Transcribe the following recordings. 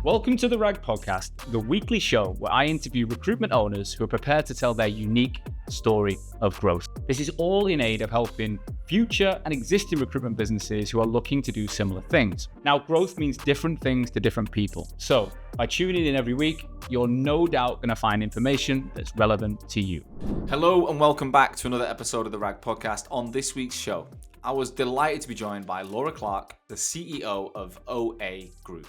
Welcome to the RAG Podcast, the weekly show where I interview recruitment owners who are prepared to tell their unique story of growth. This is all in aid of helping future and existing recruitment businesses who are looking to do similar things. Now, growth means different things to different people. So by tuning in every week, you're no doubt going to find information that's relevant to you. Hello and welcome back to another episode of the RAG Podcast. On this week's show, I was delighted to be joined by Laura Clark, the CEO of OA Group.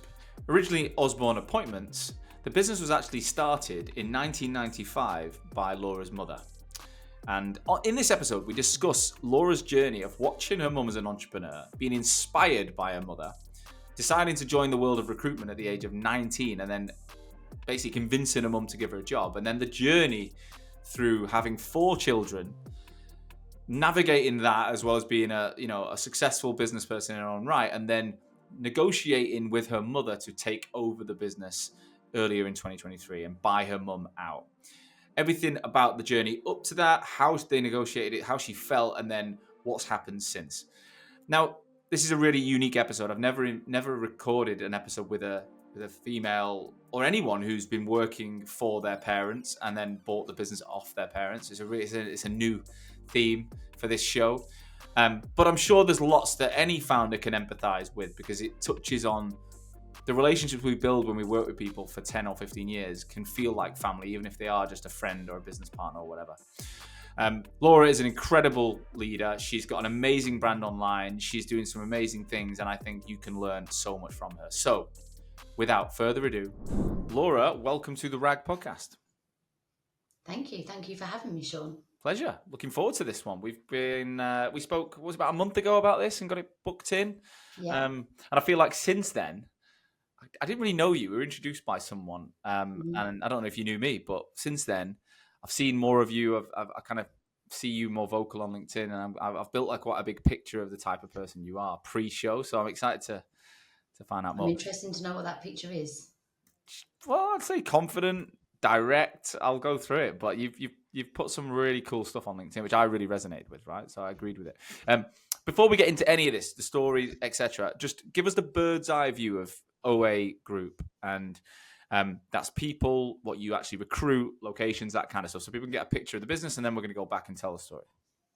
Originally Osborne Appointments, the business was actually started in 1995 by Laura's mother. And in this episode, we discuss Laura's journey of watching her mum as an entrepreneur, being inspired by her mother, deciding to join the world of recruitment at the age of 19, and then basically convincing her mum to give her a job. And then the journey through having 4 children, navigating that as well as being a successful business person in her own right, and then negotiating with her mother to take over the business earlier in 2023 and buy her mum out. Everything about the journey up to that, how they negotiated it, how she felt, and then what's happened since. Now, this is a really unique episode. I've never recorded an episode with a female or anyone who's been working for their parents and then bought the business off their parents. It's a new theme for this show. But I'm sure there's lots that any founder can empathize with, because it touches on the relationships we build when we work with people for 10 or 15 years can feel like family, even if they are just a friend or a business partner or whatever. Laura is an incredible leader. She's got an amazing brand online. She's doing some amazing things, and I think you can learn so much from her. So without further ado, Laura, welcome to the RAG Podcast. Thank you. Thank you for having me, Sean. Pleasure. Looking forward to this one. We spoke, it was about a month ago about this and got it booked in. Yeah. And I feel like since then, I didn't really know you. We were introduced by someone. And I don't know if you knew me, but since then, I've seen more of you. I kind of see you more vocal on LinkedIn, and I've built like quite a big picture of the type of person you are pre-show. So I'm excited to find out more. I'm interested to know what that picture is. Well, I'd say confident, direct. I'll go through it, but you've put some really cool stuff on LinkedIn, which I really resonated with, right? So I agreed with it. Before we get into any of this, the stories, etc., just give us the bird's eye view of OA Group, and that's people, what you actually recruit, locations, that kind of stuff, so people can get a picture of the business, and then we're going to go back and tell the story.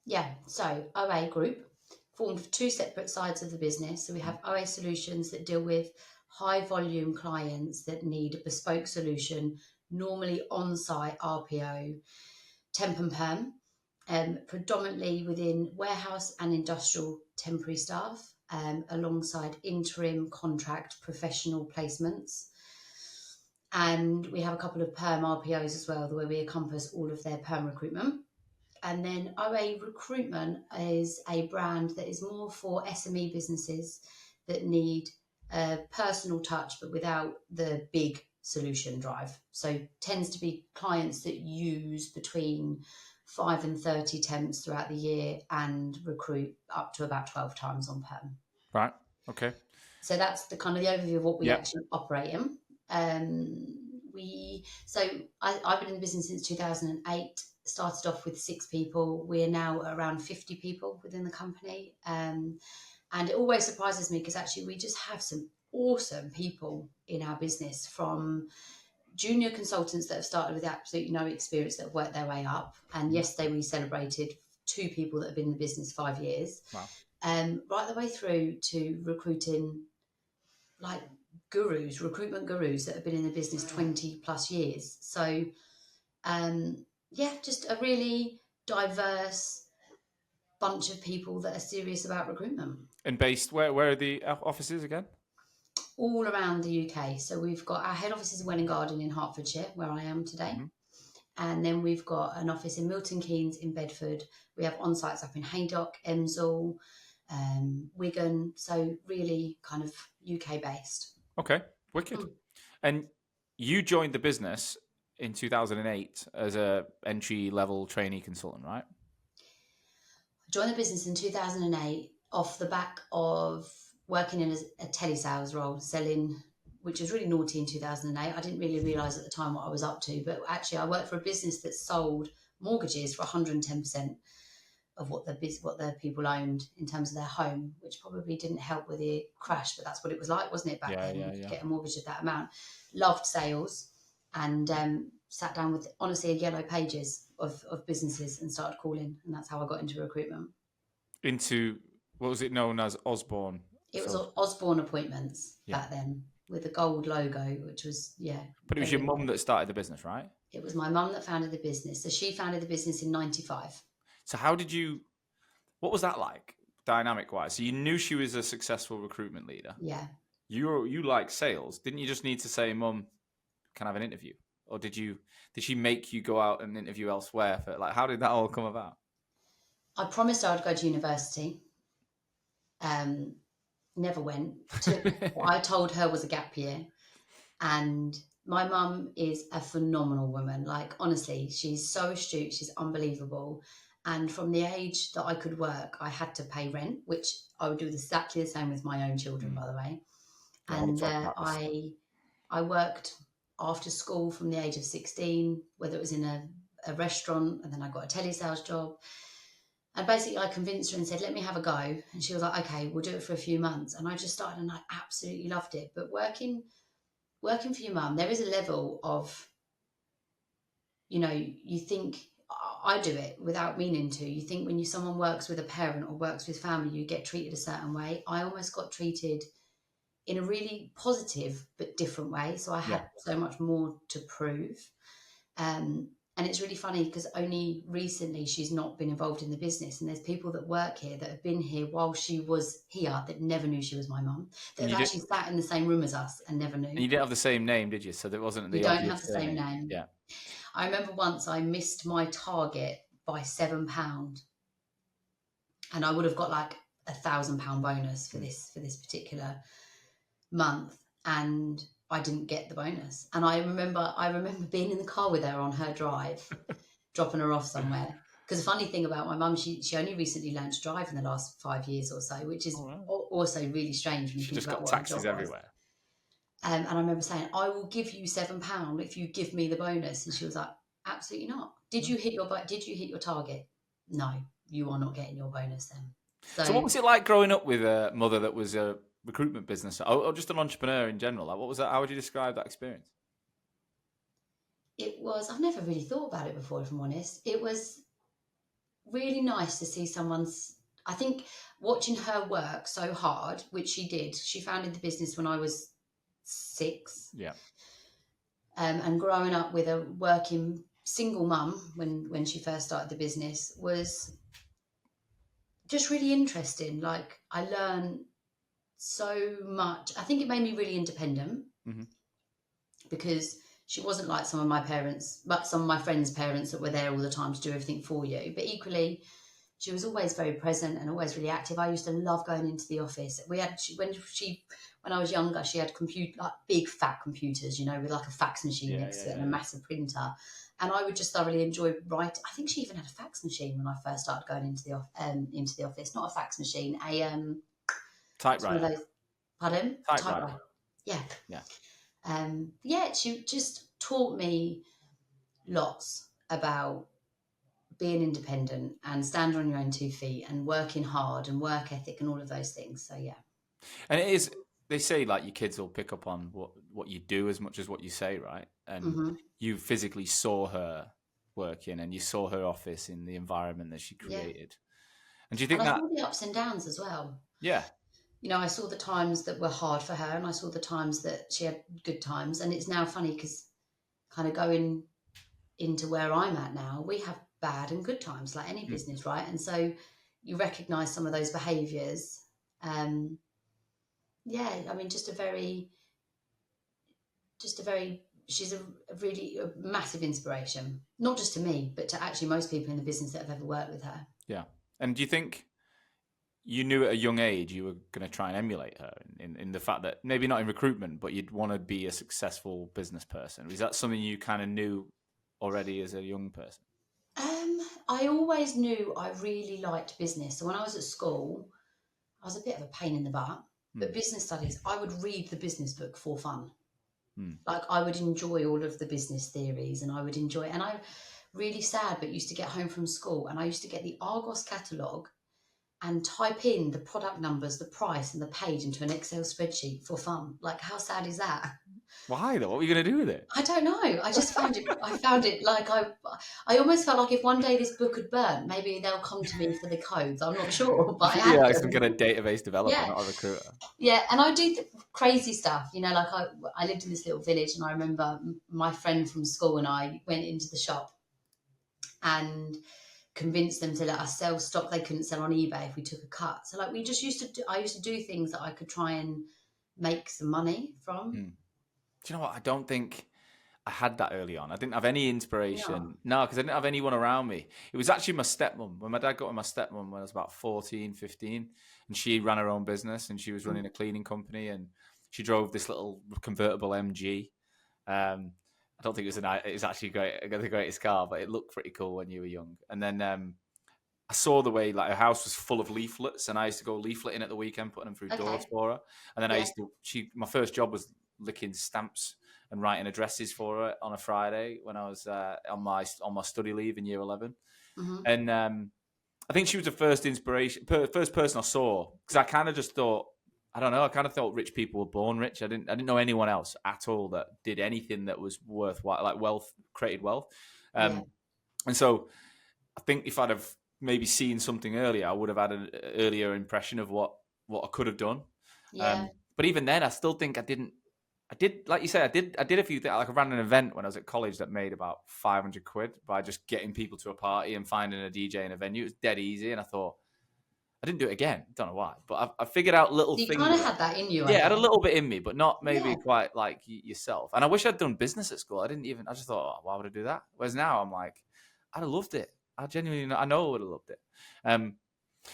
Yeah. So OA Group formed of 2 separate sides of the business. So we have OA Solutions that deal with high volume clients that need a bespoke solution, normally on-site RPO, temp and perm, predominantly within warehouse and industrial temporary staff, alongside interim contract professional placements. And we have a couple of perm RPOs as well, where we encompass all of their perm recruitment. And then OA Recruitment is a brand that is more for SME businesses that need a personal touch, but without the big solution drive. So tends to be clients that use between 5 and 30 temps throughout the year and recruit up to about 12 times on perm. Right. Okay. So that's the kind of the overview of what we Yep. actually operate in. I've been in the business since 2008. Started off with 6 people. We're now around 50 people within the company. And it always surprises me, because actually we just have some awesome people in our business, from junior consultants that have started with absolutely no experience that have worked their way up. And yesterday we celebrated 2 people that have been in the business 5 years. Wow. Right the way through to recruiting like recruitment gurus that have been in the business 20 plus years. So just a really diverse bunch of people that are serious about recruitment. And based, where are the offices again? All around the UK. So we've got our head office is Welwyn Garden in Hertfordshire, where I am today. Mm-hmm. And then we've got an office in Milton Keynes in Bedford. We have on-sites up in Haydock, Emsall, Wigan. So really kind of UK based. Okay, wicked. And you joined the business in 2008 as a entry-level trainee consultant, right? I joined the business in 2008 off the back of working in a telesales role, selling, which was really naughty in 2008. I didn't really realise at the time what I was up to, but actually I worked for a business that sold mortgages for 110% what the people owned in terms of their home, which probably didn't help with the crash, but that's what it was like, wasn't it, back then? To get a mortgage of that amount. Loved sales, and sat down with honestly a yellow pages of businesses and started calling, and that's how I got into recruitment. Into, what was it known as, Osborne? It was Osborne Appointments back then, with the gold logo, which was But it was your mum that started the business, right? It was my mum that founded the business. So she founded the business in 95. So what was that like, dynamic wise? So you knew she was a successful recruitment leader. Yeah. You like sales. Didn't you just need to say, Mum, can I have an interview? Or did she make you go out and interview elsewhere? How did that all come about? I promised I would go to university. Never went. What I told her was a gap year. And my mum is a phenomenal woman. Like, honestly, she's so astute. She's unbelievable. And from the age that I could work, I had to pay rent, which I would do exactly the same with my own children, by the way. And I worked after school from the age of 16, whether it was in a restaurant, and then I got a telesales job. And basically I convinced her and said, let me have a go. And she was like, okay, we'll do it for a few months. And I just started and I absolutely loved it. But working for your mum, there is a level of, you think, I do it without meaning to. You think when someone works with a parent or works with family, you get treated a certain way. I almost got treated in a really positive but different way. So I had so much more to prove. And it's really funny because only recently she's not been involved in the business. And there's people that work here that have been here while she was here that never knew she was my mum. That have actually sat in the same room as us and never knew. And you didn't have the same name, did you? So there wasn't the We don't have the same name. Yeah. I remember once I missed my target by £7. And I would have got like £1,000 bonus for this particular month. And I didn't get the bonus. And I remember being in the car with her on her drive, dropping her off somewhere. Because the funny thing about my mum, she only recently learned to drive in the last 5 years or so, which is also really strange when you think about what her job was. Just got taxis everywhere. And I remember saying, I will give you £7 if you give me the bonus. And she was like, absolutely not. Did you hit your target? No, you are not getting your bonus then. So what was it like growing up with a mother that was a recruitment business, or just an entrepreneur in general? Like, what was that? How would you describe that experience? It was, I've never really thought about it before, if I'm honest. It was really nice to see I think watching her work so hard, which she did. She founded the business when I was 6. Yeah. And growing up with a working single mum when she first started the business was just really interesting. Like, I learned so much. I think it made me really independent because she wasn't like some of my parents, but some of my friends' parents that were there all the time to do everything for you. But equally, she was always very present and always really active. I used to love going into the office. When I was younger, she had like big fat computers, with like a fax machine next to it and a massive printer. And I would just thoroughly enjoy writing. I think she even had a fax machine when I first started going into the office. Not a fax machine, typewriter. Pardon? Typewriter. Yeah. Yeah. She just taught me lots about being independent and standing on your own 2 feet and working hard and work ethic and all of those things. So, yeah. And it is, they say like your kids will pick up on what you do as much as what you say, right? And you physically saw her working and you saw her office in the environment that she created. And do you think I saw the ups and downs as well? Yeah. I saw the times that were hard for her and I saw the times that she had good times. And it's now funny because kind of going into where I'm at now, we have bad and good times like any business, right? And so you recognise some of those behaviours. She's a really massive inspiration, not just to me, but to actually most people in the business that have ever worked with her. Yeah. And do you think you knew at a young age you were going to try and emulate her in the fact that maybe not in recruitment, but you'd want to be a successful business person? Is that something you kind of knew already as a young person? I always knew I really liked business. So when I was at school, I was a bit of a pain in the butt. But business studies, I would read the business book for fun. Like, I would enjoy all of the business theories and I really sad, but used to get home from school and I used to get the Argos catalogue and type in the product numbers, the price, and the page into an Excel spreadsheet for fun. Like, how sad is that? Why though? What were you going to do with it? I don't know. I just found it. I found it like I almost felt like if one day this book had burnt, maybe they'll come to me for the codes. I'm not sure, but I had Yeah, like some them. kind of database developer, Yeah, not a recruiter. yeah. And I do crazy stuff. You know, like I lived in this little village, and I remember my friend from school and I went into the shop and convinced them to let us sell stock they couldn't sell on eBay if we took a cut. So like we just used to do, I used to do things that I could try and make some money from. Do you know what? I don't think I had that early on. I didn't have any inspiration. No, because I didn't have anyone around me. It was actually my stepmom. When my dad got with my stepmom when I was about 14, 15, and she ran her own business and she was running a cleaning company and she drove this little convertible MG. I don't think it was actually the greatest car, but it looked pretty cool when you were young. And then I saw the way like her house was full of leaflets, and I used to go leafleting at the weekend, putting them through doors for her. And then my first job was licking stamps and writing addresses for her on a Friday when I was on my study leave in year 11. Mm-hmm. And I think she was the first first person I saw, because I kind of just thought, I don't know, I kind of thought rich people were born rich. I didn't know anyone else at all that did anything that was worthwhile, like created wealth. And so I think if I'd have maybe seen something earlier, I would have had an earlier impression of what I could have done. Yeah. But even then, I still think I did, like you said, I did a few things. Like I ran an event when I was at college that made about 500 quid by just getting people to a party and finding a DJ in a venue. It was dead easy. And I thought, I didn't do it again. Don't know why, but I figured out little things. You kind of had that in you. Yeah, I had a little bit in me, but not maybe quite like yourself. And I wish I'd done business at school. I just thought, oh, why would I do that? Whereas now I'm like, I'd have loved it. I genuinely, I know I would have loved it.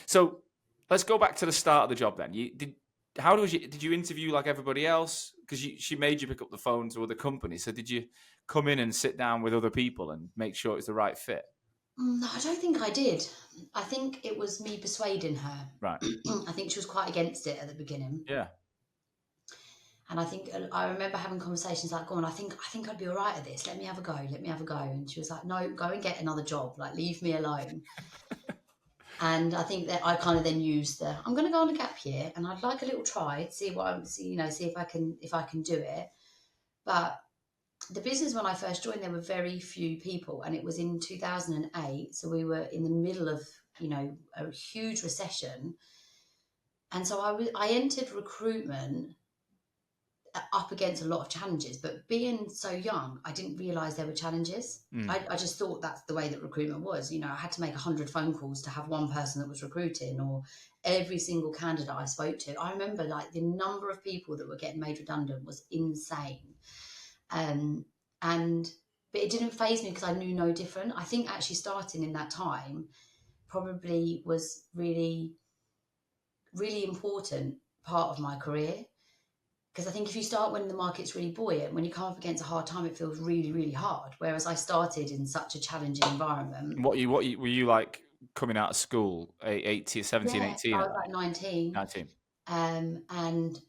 So let's go back to the start of the job then. Did you interview like everybody else? Because she made you pick up the phone to other companies. So did you come in and sit down with other people and make sure it's the right fit? No, I don't think I did. I think it was me persuading her. Right. I think she was quite against it at the beginning. Yeah. And I remember having conversations like, "Go on, I think I'd be all right at this. Let me have a go. Let me have a go." And she was like, "No, go and get another job. Like, leave me alone." And I think that I kind of then used I'm going to go on a gap year, and I'd like a little try, see if I can do it. But the business when I first joined, there were very few people, and it was in 2008, so we were in the middle of a huge recession, and so I entered recruitment up against a lot of challenges, but being so young, I didn't realize there were challenges. I just thought that's the way that recruitment was. I had to make 100 phone calls to have one person that was recruiting, or every single candidate I spoke to. I remember like the number of people that were getting made redundant was insane. But it didn't faze me because I knew no different. I think actually starting in that time probably was really, really important part of my career. Because I think if you start when the market's really buoyant, when you come up against a hard time, it feels really, really hard. Whereas I started in such a challenging environment. Were you like coming out of school, 18, 17, Yeah, 18? I was like 19. 19. And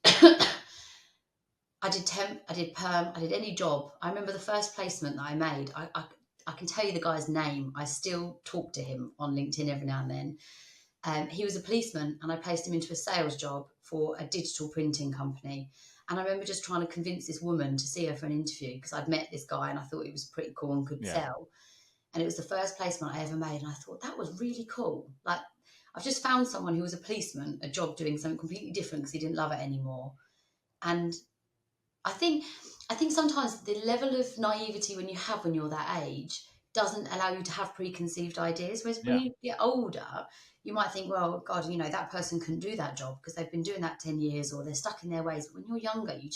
I did temp, I did perm, I did any job. I remember the first placement that I made. I can tell you the guy's name. I still talk to him on LinkedIn every now and then. He was a policeman, and I placed him into a sales job for a digital printing company. And I remember just trying to convince this woman to see her for an interview because I'd met this guy and I thought he was pretty cool and could sell. And it was the first placement I ever made. And I thought that was really cool. Like, I've just found someone who was a policeman, a job doing something completely different because he didn't love it anymore. And I think sometimes the level of naivety when you're that age doesn't allow you to have preconceived ideas. Whereas when you get older, you might think, well, God, that person couldn't do that job because they've been doing that 10 years or they're stuck in their ways. But when you're younger, you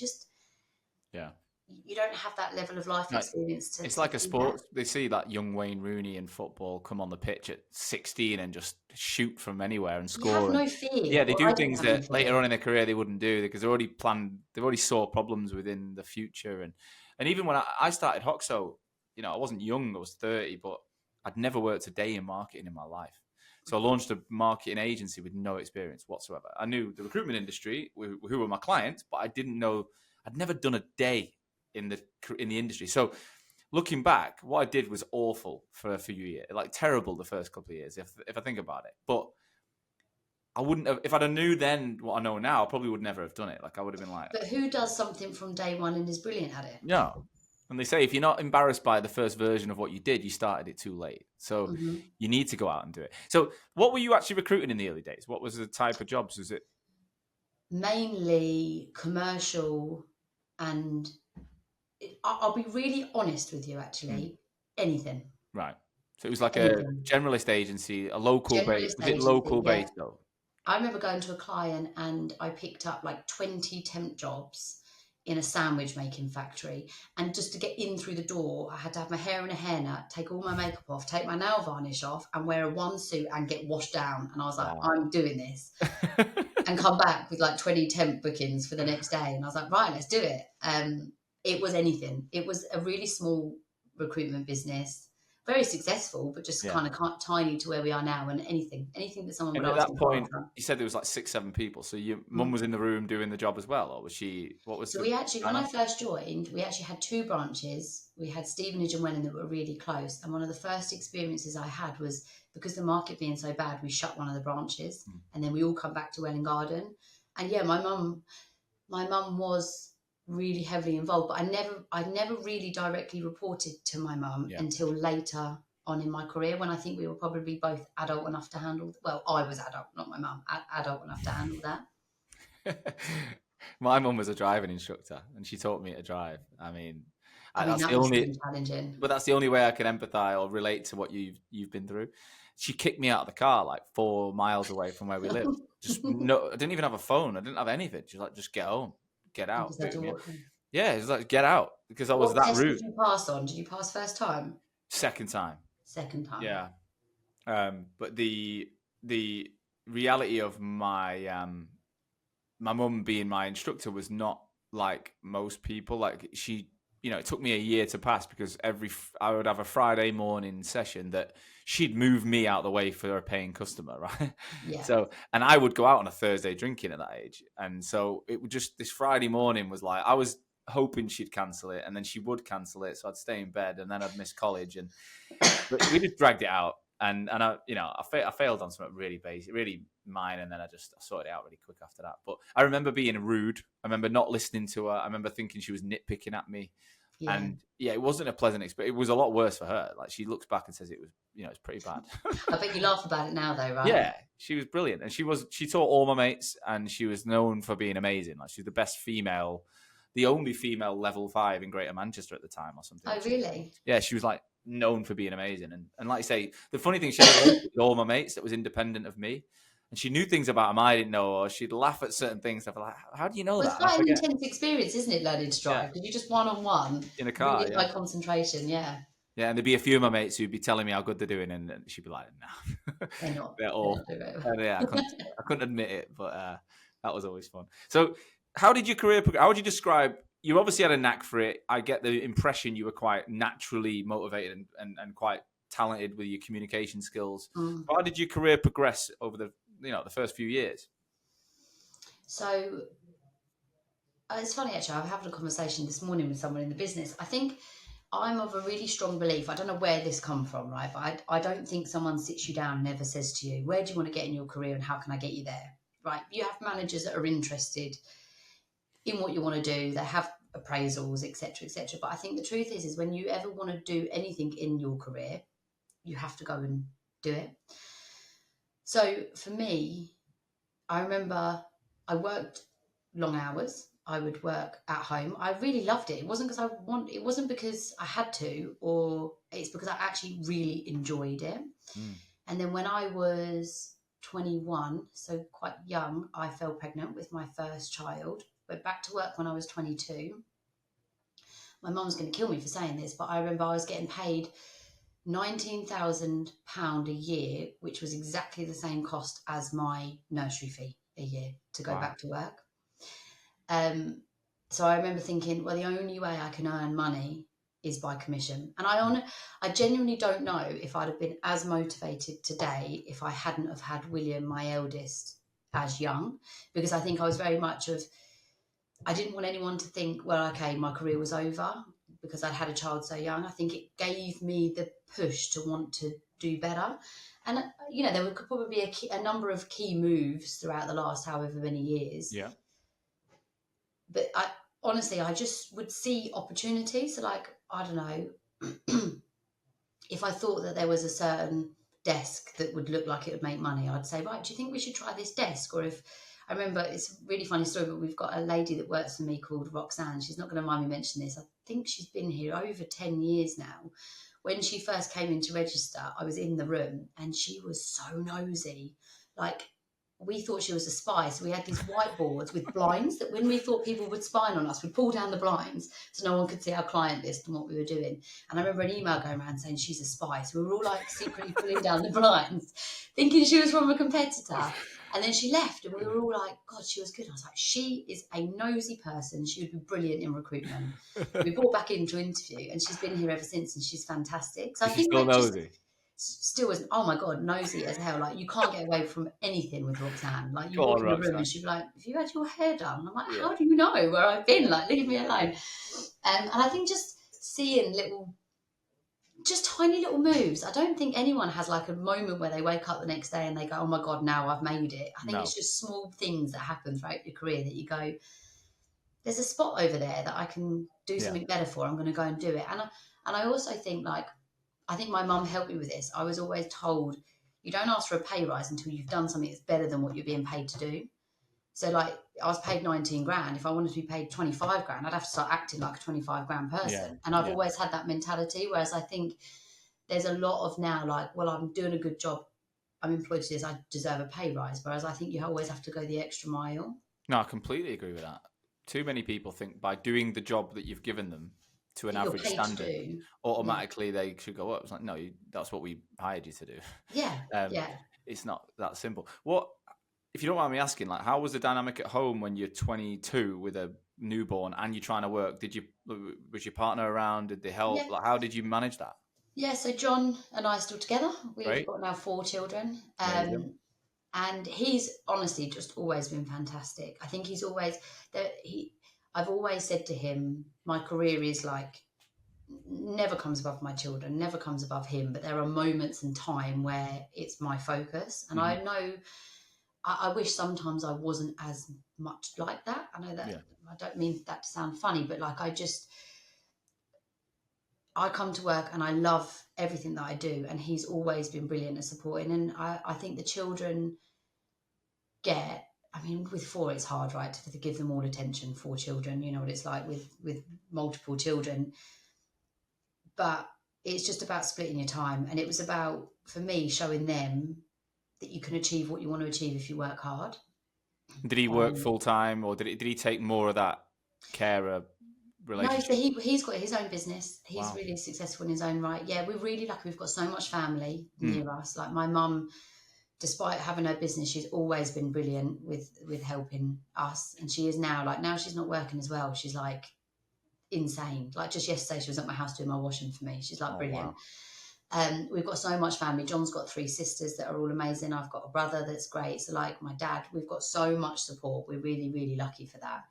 don't have that level of life experience. It's like a sport. They see that young Wayne Rooney in football come on the pitch at 16 and just shoot from anywhere and score. You have no fear. Yeah, they do things that later on in their career they wouldn't do because they've already saw problems within the future. And even when I started Hoxo, I wasn't young, I was 30, but I'd never worked a day in marketing in my life. So I launched a marketing agency with no experience whatsoever. I knew the recruitment industry, who were my clients, but I didn't know, I'd never done a day in the industry. So looking back, what I did was awful for a few years, like terrible the first couple of years, if I think about it. But I wouldn't have, if I'd have knew then what I know now, I probably would never have done it. Like I would have been like, But who does something from day one and is brilliant at it? no. And they say if you're not embarrassed by the first version of what you did, you started it too late. So you need to go out and do it. So what were you actually recruiting in the early days? What was the type of jobs? Was it Mainly commercial, and I'll be really honest with you, actually, anything. right? So it was like a Anything. generalist agency, a local base. Generalist Was it agency, local yeah. based though? I remember going to a client and I picked up like 20 temp jobs in a sandwich making factory. And just to get in through the door, I had to have my hair in a hairnet, take all my makeup off, take my nail varnish off, and wear a one suit and get washed down. And I was like, Wow. I'm doing this. And come back with like 20 temp bookings for the next day. And I was like, right, let's do it. It was anything. It was a really small recruitment business. Very successful, but just kind of tiny to where we are now. And anything that someone would And ask at that me point, for. you said there was like 6, 7 people. So your mum was in the room doing the job as well, or was she? What was? So we actually, when I first joined, we actually had 2 branches. We had Stevenage and Welling that were really close. And one of the first experiences I had was because the market being so bad, we shut one of the branches, and then we all come back to Welling Garden. And yeah, my mum was really heavily involved, but I never really directly reported to my mum until later on in my career, when I think we were probably both adult enough to handle. Well, I was adult, not my mum, adult enough to handle that. My mum was a driving instructor, and she taught me to drive. I mean that's that the must have only. been challenging. But that's the only way I can empathise or relate to what you've been through. She kicked me out of the car like 4 miles away from where we lived. Just no, I didn't even have a phone. I didn't have anything. She's like, just get home, get out. Yeah, it's like get out, because I was that rude. Did you pass on? Did you pass first time? Second time. Yeah. But the reality of my my mum being my instructor was not like most people. Like she, it took me a year to pass, because I would have a Friday morning session that she'd move me out of the way for a paying customer, right? Yeah. So, and I would go out on a Thursday drinking at that age, and so it would just, this Friday morning was like, I was hoping she'd cancel it, and then she would cancel it, so I'd stay in bed, and then I'd miss college, but we just dragged it out, and I failed on something really basic, really minor, and then I sorted it out really quick after that. But I remember being rude. I remember not listening to her. I remember thinking she was nitpicking at me. Yeah. And it wasn't a pleasant experience. It was a lot worse for her. Like, she looks back and says it was, it's pretty bad. I bet you laugh about it now, though, right? Yeah, she was brilliant, and she taught all my mates, and she was known for being amazing. Like, she's the best female, the only female level 5 in Greater Manchester at the time, or something. Oh, really? Yeah, she was like known for being amazing, and like I say, the funny thing, she had with all my mates that was independent of me. And she knew things about them I didn't know, or she'd laugh at certain things. Stuff like, how do you know that? It's quite an intense experience, isn't it, learning to drive? Because you're just one-on-one. In a car, really high concentration, yeah. Yeah, and there'd be a few of my mates who'd be telling me how good they're doing, and she'd be like, no. They're not. They're all. And yeah, I couldn't admit it, but that was always fun. So how did your career progress? How would you describe, you obviously had a knack for it. I get the impression you were quite naturally motivated and quite talented with your communication skills. How did your career progress over the first few years? So it's funny, actually. I was having a conversation this morning with someone in the business. I think I'm of a really strong belief. I don't know where this come from, right? But I don't think someone sits you down and ever says to you, where do you want to get in your career and how can I get you there? Right? You have managers that are interested in what you want to do. They have appraisals, etc., etc. But I think the truth is when you ever want to do anything in your career, you have to go and do it. So for me, I remember I worked long hours. I would work at home. I really loved it. It wasn't because it wasn't because I had to, or it's because I actually really enjoyed it. And then when I was 21, so quite young, I fell pregnant with my first child. Went back to work when I was 22. My mum's going to kill me for saying this, but I remember I was getting paid £19,000 a year, which was exactly the same cost as my nursery fee a year to go back to work. So I remember thinking, well, the only way I can earn money is by commission. And I genuinely don't know if I'd have been as motivated today if I hadn't have had William, my eldest, as young, because I think I was very much I didn't want anyone to think, well, okay, my career was over. because I'd had a child so young. I think it gave me the push to want to do better. And, there could probably be a number of key moves throughout the last however many years. Yeah. But honestly, I just would see opportunities. So, like, I don't know, if I thought that there was a certain desk that would look like it would make money, I'd say, right, do you think we should try this desk? Or if I remember, it's a really funny story, but we've got a lady that works for me called Roxanne. She's not going to mind me mentioning this. I think she's been here over 10 years now. When she first came in to register, I was in the room and she was so nosy. Like, we thought she was a spy. So we had these whiteboards with blinds that when we thought people would spy on us, we'd pull down the blinds so no one could see our client list and what we were doing. And I remember an email going around saying she's a spy. So we were all like secretly pulling down the blinds, thinking she was from a competitor. And then she left and we were all like, God, she was good. I was like, she is a nosy person. She would be brilliant in recruitment. We brought back in to interview and she's been here ever since and she's fantastic. So I think still nosy. Still was, oh my God, nosy as hell. Like, you can't get away from anything with Roxanne. Like, you Go walk on, in the room Roxanne. and she'd be like, have you had your hair done? And I'm like, Yeah. how do you know where I've been? Like, leave me alone. And I think just seeing just tiny little moves. I don't think anyone has like a moment where they wake up the next day and they go, oh my God, now I've made it. I think No. it's just small things that happen throughout your career that you go, there's a spot over there that I can do something better for. I'm going to go and do it. And I also think, like, I think my mum helped me with this. I was always told, you don't ask for a pay rise until you've done something that's better than what you're being paid to do. So, like, I was paid 19 grand. If I wanted to be paid 25 grand, I'd have to start acting like a 25 grand person. Yeah. And I've always had that mentality. Whereas I think there's a lot of now, like, well, I'm doing a good job, I'm employed to this, I deserve a pay rise. Whereas I think you always have to go the extra mile. No, I completely agree with that. Too many people think by doing the job that you've given them to an average standard, automatically they should go up. It's like, no, that's what we hired you to do. Yeah, It's not that simple. What, if you don't mind me asking, like, how was the dynamic at home when you're 22 with a newborn and you're trying to work? Was your partner around? Did they help? Yeah. Like, how did you manage that? Yeah, so John and I are still together. We've Great. got now 4 children. Amazing. And he's honestly just always been fantastic. I think he's always I've always said to him, my career is like, never comes above my children, never comes above him, but there are moments in time where it's my focus. And I know, I wish sometimes I wasn't as much like that. I know that I don't mean that to sound funny, but like, I come to work and I love everything that I do, and he's always been brilliant at supporting. And I think the children with 4 it's hard, right, to give them all attention. 4 children, you know what it's like with multiple children. But it's just about splitting your time. And it was about, for me, showing them that you can achieve what you want to achieve if you work hard. Did he work full time, or did he take more of that carer relationship? No, so he's got his own business. He's really successful in his own right. Yeah, we're really lucky. We've got so much family near us. Like, my mum, despite having her business, she's always been brilliant with helping us. And she is now, like, now she's not working as well. She's like insane. Like, just yesterday she was at my house doing my washing for me. She's like brilliant. Wow. We've got so much family. John's got 3 sisters that are all amazing. I've got a brother that's great. So, like, my dad, we've got so much support. We're really, really lucky for that.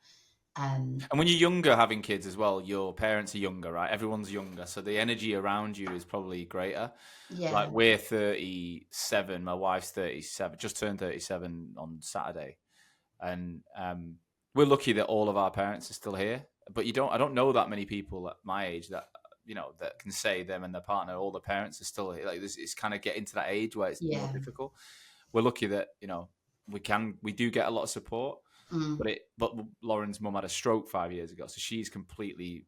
And when you're younger, having kids as well, your parents are younger, right? Everyone's younger, so the energy around you is probably greater. Yeah. Like, we're 37, my wife's 37, just turned 37 on Saturday, and we're lucky that all of our parents are still here. But I don't know that many people at my age that that can say them and their partner, all the parents are still here. Like, this is kind of getting to that age where it's more difficult. We're lucky that we do get a lot of support. But Lauren's mum had a stroke 5 years ago, so she's completely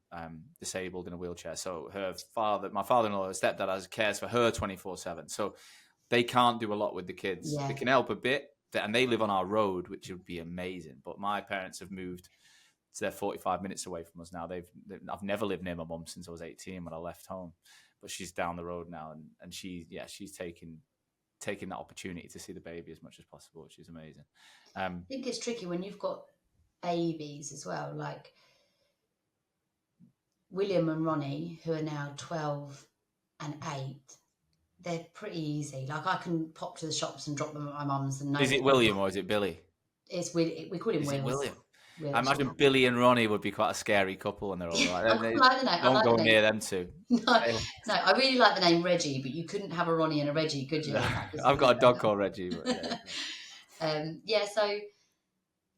disabled in a wheelchair. So my father-in-law, her stepdad, cares for her 24/7. So they can't do a lot with the kids. They can help a bit, and they live on our road, which would be amazing. But my parents have moved, so they're 45 minutes away from us now. I've never lived near my mum since I was 18 when I left home, but she's down the road now, and she's taking that opportunity to see the baby as much as possible, which is amazing. I think it's tricky when you've got babies as well, like William and Ronnie, who are now 12 and 8. They're pretty easy. Like, I can pop to the shops and drop them at my mum's. And is it William or is it Billy? We call him Wills. William? I Which imagine Billy and Ronnie would be quite a scary couple when they're older. I quite like the name. I Don't like go the near name. them two. No, no, I really like the name Reggie, but you couldn't have a Ronnie and a Reggie, could you? No, That just I've wouldn't got a dog go called Reggie. But yeah. down. Yeah, so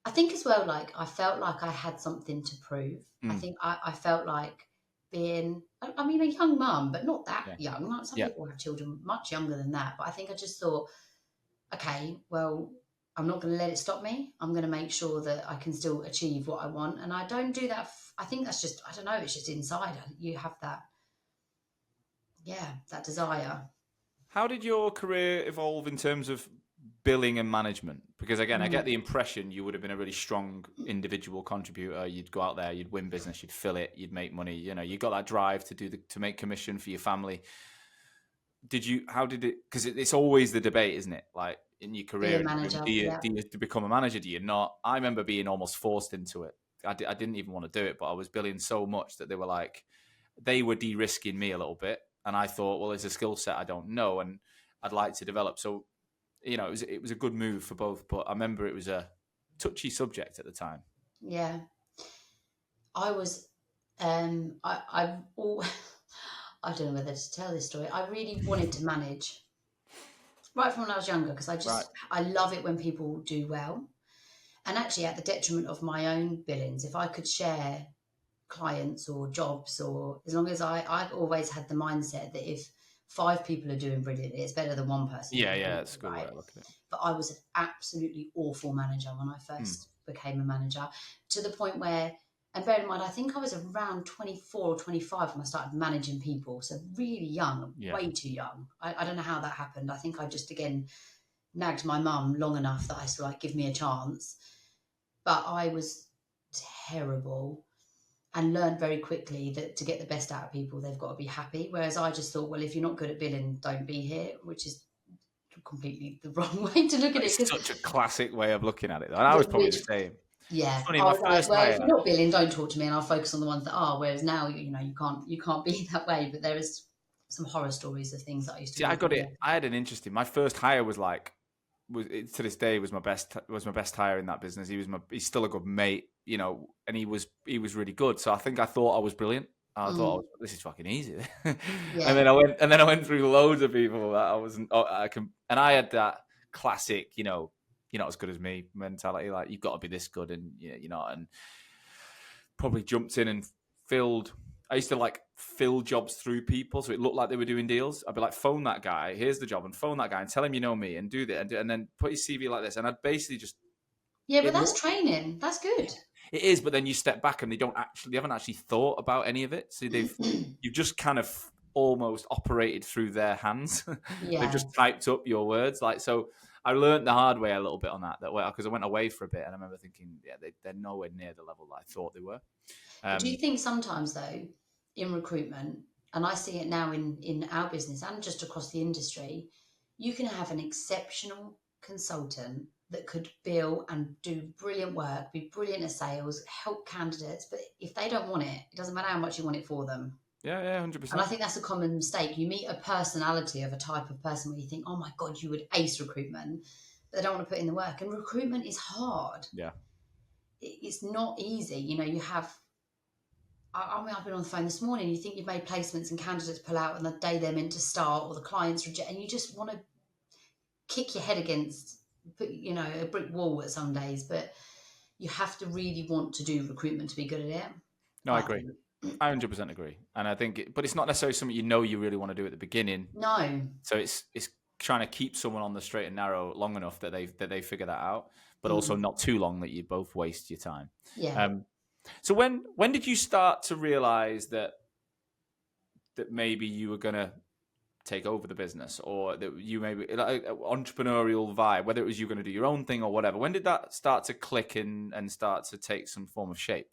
I think as well, like I felt like I had something to prove. I Mm, think I felt like being, I mean, a young mum, but not that yeah. young. Like some Yeah. people have children much younger than that. But I think I just thought, okay, well, I'm not going to let it stop me. I'm going to make sure that I can still achieve what I want. And I don't do that. I think that's just, I don't know, it's just inside. You have that, yeah, that desire. How did your career evolve in terms of billing and management? Because again, I get Mm. the impression you would have been a really strong individual contributor. You'd go out there, you'd win business, you'd fill it, you'd make money. You know, you got that drive to to make commission for your family. How did it? Because it's always the debate, isn't it? Like in your Be career, a manager. Yeah. do you to become a manager? Do you not? I remember being almost forced into it. I didn't even want to do it, but I was billing so much that they were de-risking me a little bit, and I thought, well, there's a skill set I don't know, and I'd like to develop. So, you know, it was a good move for both. But I remember it was a touchy subject at the time. Yeah. I was, I all, I don't know whether to tell this story. I really wanted to manage right from when I was younger because Right. I love it when people do well. And actually, at the detriment of my own billings, if I could share clients or jobs, or as long as I've always had the mindset that if 5 people are doing brilliantly, it's better than one person Yeah, doing yeah, brilliantly, that's a good way right? of looking at it. But I was an absolutely awful manager when I Hmm. first became a manager, to the point where, and bear in mind, I think I was around 24 or 25 when I started managing people. So really young, Yeah. way too young. I don't know how that happened. I think I just, again, nagged my mum long enough that I was like, give me a chance. But I was terrible and learned very quickly that to get the best out of people, they've got to be happy. Whereas I just thought, well, if you're not good at billing, don't be here, which is completely the wrong way to look at it. It's Because such a classic way of looking at it, and I was probably the same. yeah, Funny, I my was like, first well, if hire. you're not billing, don't talk to me, and I'll focus on the ones that are. Whereas now, you can't be that way. But there is some horror stories of things that I used to See, do. I got it. I had an interesting. My first hire was to this day was my best hire in that business. He's still a good mate, you know, and he was really good. So I thought I was brilliant. I thought this is fucking easy, and Yeah, then I went through loads of people that I wasn't. And I had that classic, you know, you're not as good as me mentality. Like you've got to be this good, and you're not. And probably jumped in and filled. I used to like fill jobs through people, so it looked like they were doing deals. I'd be like, phone that guy, here's the job, and phone that guy and tell him you know me, and do that, and then put his CV like this. And I'd basically just yeah, but it that's looked, training. That's good. it is, but then you step back and they haven't actually thought about any of it. So you've just kind of almost operated through their hands. They've Yeah. just typed up your words, like so. I learned the hard way a little bit on that because I went away for a bit, and I remember thinking, yeah, they're nowhere near the level that I thought they were. Do you think sometimes though, in recruitment, and I see it now in our business and just across the industry, you can have an exceptional consultant that could bill and do brilliant work, be brilliant at sales, help candidates, but if they don't want it, it doesn't matter how much you want it for them. Yeah, And 100%. I think that's a common mistake. You meet a personality of a type of person where you think, oh my God, you would ace recruitment, but they don't want to put in the work. And recruitment is hard. Yeah. It's not easy. You know, you have, I mean, I've been on the phone this morning. You think you've made placements and candidates pull out on the day they're meant to start, or the clients reject, and you just want to kick your head against, a brick wall at some days. But you have to really want to do recruitment to be good at it. No, I agree. I 100% agree, and I think, but it's not necessarily something you really want to do at the beginning. No. So it's trying to keep someone on the straight and narrow long enough that they figure that out, but also not too long that you both waste your time. Yeah. So when did you start to realize that maybe you were gonna take over the business, or that you maybe like, entrepreneurial vibe, whether it was you going to do your own thing or whatever? When did that start to click and start to take some form of shape?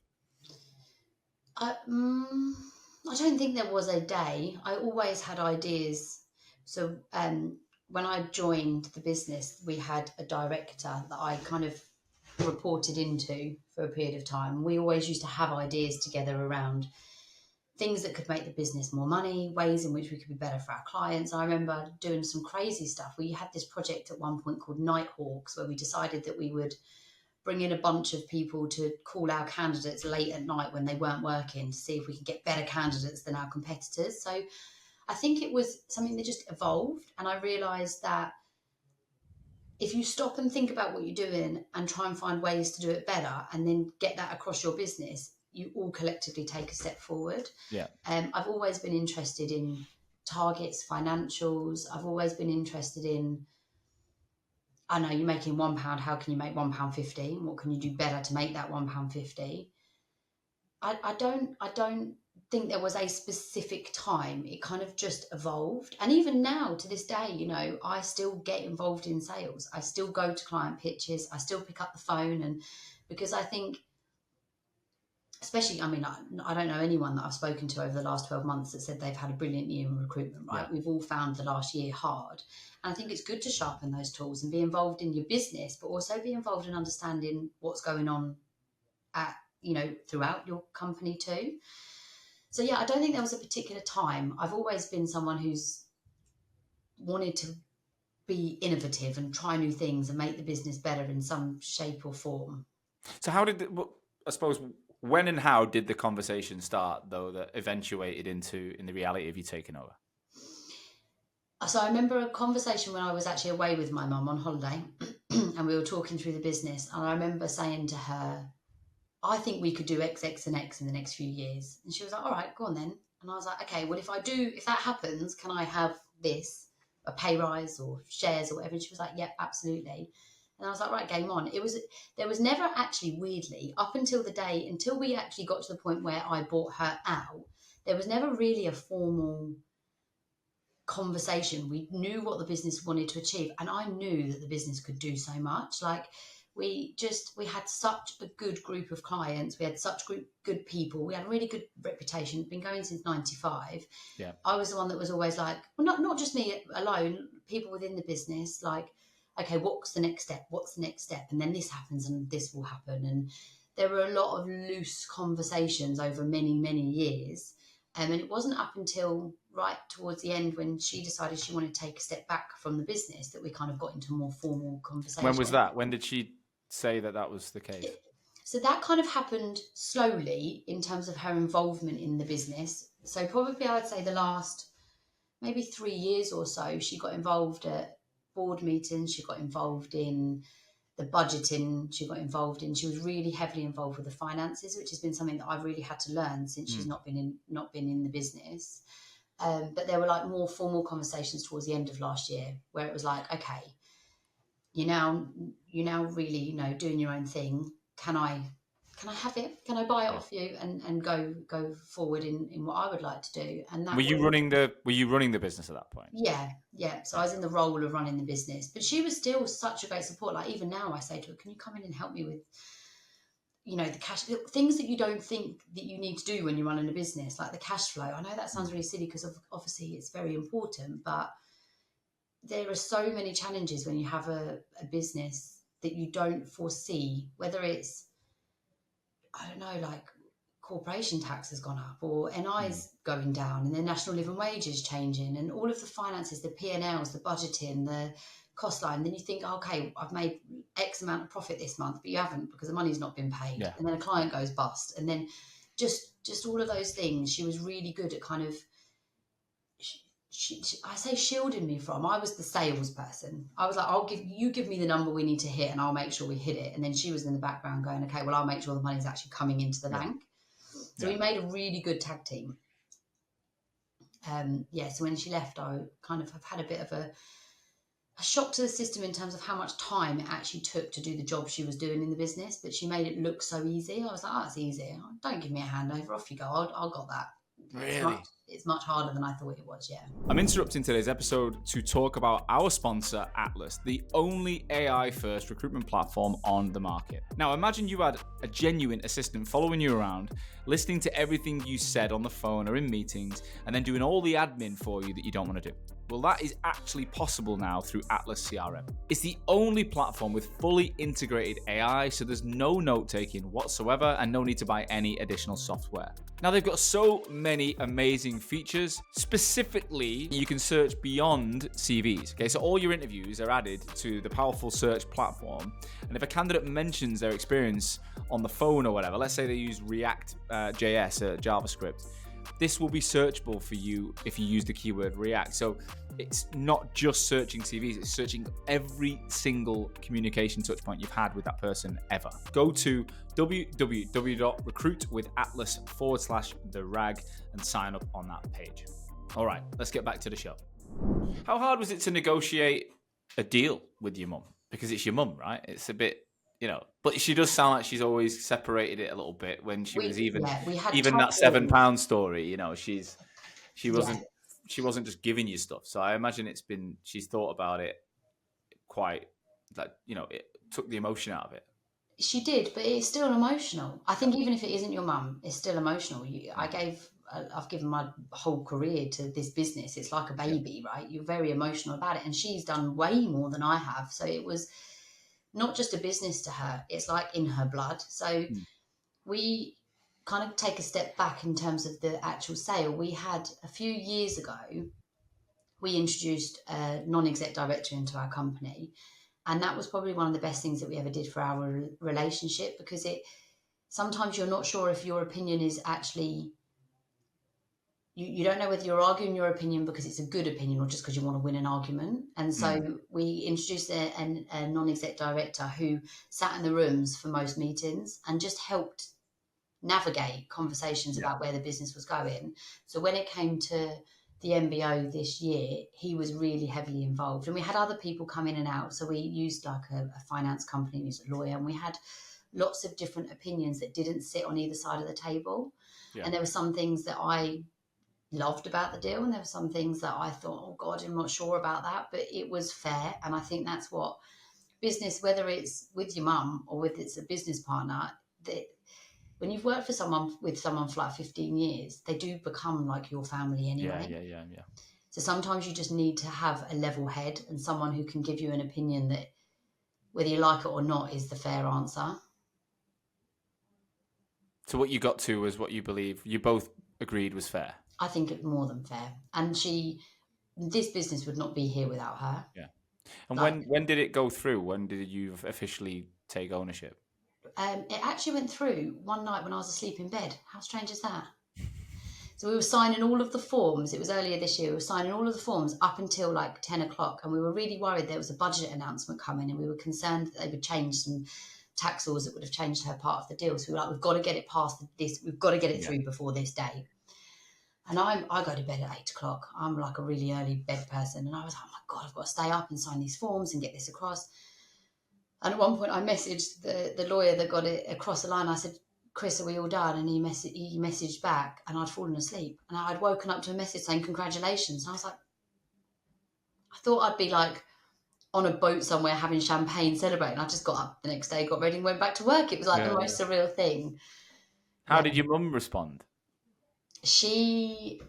I don't think there was a day. I always had ideas. So when I joined the business, we had a director that I kind of reported into for a period of time. We always used to have ideas together around things that could make the business more money, ways in which we could be better for our clients. I remember doing some crazy stuff. We had this project at one point called Nighthawks, where we decided that we would bring in a bunch of people to call our candidates late at night when they weren't working to see if we could get better candidates than our competitors. So I think it was something that just evolved. And I realised that if you stop and think about what you're doing and try and find ways to do it better and then get that across your business, you all collectively take a step forward. Yeah. I've always been interested in targets, financials. I've always been interested in, I know you're making £1, how can you make £1.50? What can you do better to make that £1.50? I don't think there was a specific time. It kind of just evolved. And even now, to this day, you know, I still get involved in sales. I still go to client pitches. I still pick up the phone. And because I think, especially, I mean, I don't know anyone that I've spoken to over the last 12 months that said they've had a brilliant year in recruitment, right? Yeah. We've all found the last year hard. And I think it's good to sharpen those tools and be involved in your business, but also be involved in understanding what's going on throughout your company too. So yeah, I don't think there was a particular time. I've always been someone who's wanted to be innovative and try new things and make the business better in some shape or form. So I suppose, when and how did the conversation start, though, that eventuated in the reality of you taking over? So I remember a conversation when I was actually away with my mum on holiday and we were talking through the business. And I remember saying to her, I think we could do X, X and X in the next few years. And she was like, all right, go on then. And I was like, okay, well, if that happens, can I have this, a pay rise or shares or whatever? And she was like, yep, absolutely. And I was like, right, game on. There was never actually, weirdly, up until we actually got to the point where I bought her out, there was never really a formal conversation. We knew what the business wanted to achieve. And I knew that the business could do so much. Like, we had such a good group of clients. We had such good people. We had a really good reputation. Been going since 95. Yeah. I was the one that was always like, well, not just me alone, people within the business, like, okay, what's the next step? What's the next step? And then this happens and this will happen. And there were a lot of loose conversations over many, many years. And it wasn't up until right towards the end when she decided she wanted to take a step back from the business that we kind of got into a more formal conversation. When was that? When did she say that was the case? So that kind of happened slowly in terms of her involvement in the business. So probably I would say the last maybe 3 years or so, she got involved at board meetings, she got involved in the budgeting, she was really heavily involved with the finances, which has been something that I've really had to learn since she's not been in the business. But there were like more formal conversations towards the end of last year where it was like, okay, you're now really, doing your own thing. Can I have it? Can I buy it off you and go forward in what I would like to do? And that were you running the business at that point? Yeah. So I was in the role of running the business, but she was still such a great support. Like even now, I say to her, "Can you come in and help me with, the cash things that you don't think that you need to do when you're running a business, like the cash flow?" I know that sounds really silly because obviously it's very important, but there are so many challenges when you have a business that you don't foresee, whether it's, I don't know, like corporation tax has gone up or NI's going down and the national living wage is changing and all of the finances, the P&Ls, the budgeting, the cost line. Then you think, okay, I've made X amount of profit this month, but you haven't because the money's not been paid. Yeah. And then a client goes bust. And then just all of those things, she was really good at kind of, I say shielding me from. I was the salesperson. I was like, give me the number we need to hit and I'll make sure we hit it. And then she was in the background going, okay, well, I'll make sure the money's actually coming into the bank. So we made a really good tag team. So when she left, I kind of have had a bit of a shock to the system in terms of how much time it actually took to do the job she was doing in the business, but she made it look so easy. I was like, it's easy. Don't give me a handover. Off you go. I'll got that. Really? It's much harder than I thought it was, yeah. I'm interrupting today's episode to talk about our sponsor, Atlas, the only AI-first recruitment platform on the market. Now, imagine you had a genuine assistant following you around, listening to everything you said on the phone or in meetings, and then doing all the admin for you that you don't want to do. Well, that is actually possible now through Atlas CRM. It's the only platform with fully integrated AI, so there's no note-taking whatsoever and no need to buy any additional software. Now, they've got so many amazing features. Specifically, you can search beyond CVs. Okay, so all your interviews are added to the powerful search platform. And if a candidate mentions their experience on the phone or whatever, let's say they use React JS, JavaScript, this will be searchable for you if you use the keyword React. So it's not just searching CVs, it's searching every single communication touch point you've had with that person ever. Go to www.recruitwithatlas.com/therag and sign up on that page. All right, let's get back to the show. How hard was it to negotiate a deal with your mum? Because it's your mum, right? It's a bit, but she does sound like she's always separated it a little bit when she was even that £7 story, she wasn't just giving you stuff. So I imagine she's thought about it quite, it took the emotion out of it. She did, but it's still emotional. I think even if it isn't your mum, it's still emotional. I've given my whole career to this business. It's like a baby, right? You're very emotional about it. And she's done way more than I have. So it was not just a business to her. It's like in her blood. So we kind of take a step back in terms of the actual sale. We had a few years ago, we introduced a non-exec director into our company. And that was probably one of the best things that we ever did for our relationship, because sometimes you're not sure if your opinion is actually, you don't know whether you're arguing your opinion because it's a good opinion or just because you want to win an argument. And so we introduced a non-exec director who sat in the rooms for most meetings and just helped navigate conversations about where the business was going. So when it came to the MBO this year, he was really heavily involved. And we had other people come in and out. So we used like a finance company, we used a lawyer, and we had lots of different opinions that didn't sit on either side of the table. Yeah. And there were some things that I loved about the deal, and there were some things that I thought, oh God, I'm not sure about that, but it was fair. And I think that's what business, whether it's with your mum or with it's a business partner, that when you've worked with someone for like 15 years, they do become like your family anyway. Yeah. So sometimes you just need to have a level head and someone who can give you an opinion that, whether you like it or not, is the fair answer. So what you got to was what you believe, you both agreed was fair. I think it's more than fair. And this business would not be here without her. Yeah. And when did it go through? When did you officially take ownership? It actually went through one night when I was asleep in bed. How strange is that? So we were signing all of the forms. It was earlier this year. We were signing all of the forms up until like 10 o'clock. And we were really worried there was a budget announcement coming, and we were concerned that they would change some tax laws that would have changed her part of the deal. So we were like, we've got to get it past this. We've got to get it through before this day. And I go to bed at 8 o'clock. I'm like a really early bed person. And I was like, oh my God, I've got to stay up and sign these forms and get this across. And at one point I messaged the lawyer that got it across the line. I said, Chris, are we all done? And he messaged back, and I'd fallen asleep. And I'd woken up to a message saying, congratulations. And I was like, I thought I'd be like on a boat somewhere having champagne celebrating. I just got up the next day, got ready and went back to work. It was like the most surreal thing. How did your mum respond? I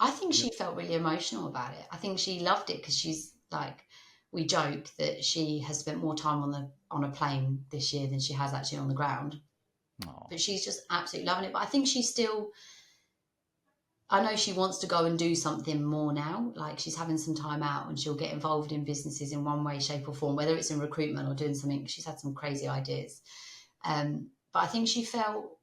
think she felt really emotional about it. I think she loved it because she's like, we joke that she has spent more time on a plane this year than she has actually on the ground. Aww. But she's just absolutely loving it. But I think I know she wants to go and do something more now. Like, she's having some time out and she'll get involved in businesses in one way, shape or form, whether it's in recruitment or doing something. She's had some crazy ideas. But I think she felt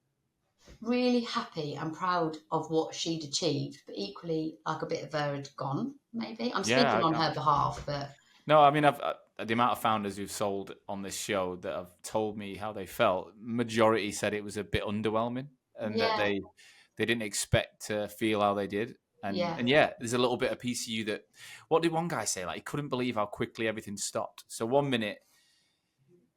really happy and proud of what she'd achieved, but equally like a bit of her had gone, maybe. I'm speaking on her behalf, but... No, I mean, the amount of founders who've sold on this show that have told me how they felt, majority said it was a bit underwhelming and that they didn't expect to feel how they did. And there's a little bit of piece of you that, what did one guy say? Like, he couldn't believe how quickly everything stopped. So 1 minute,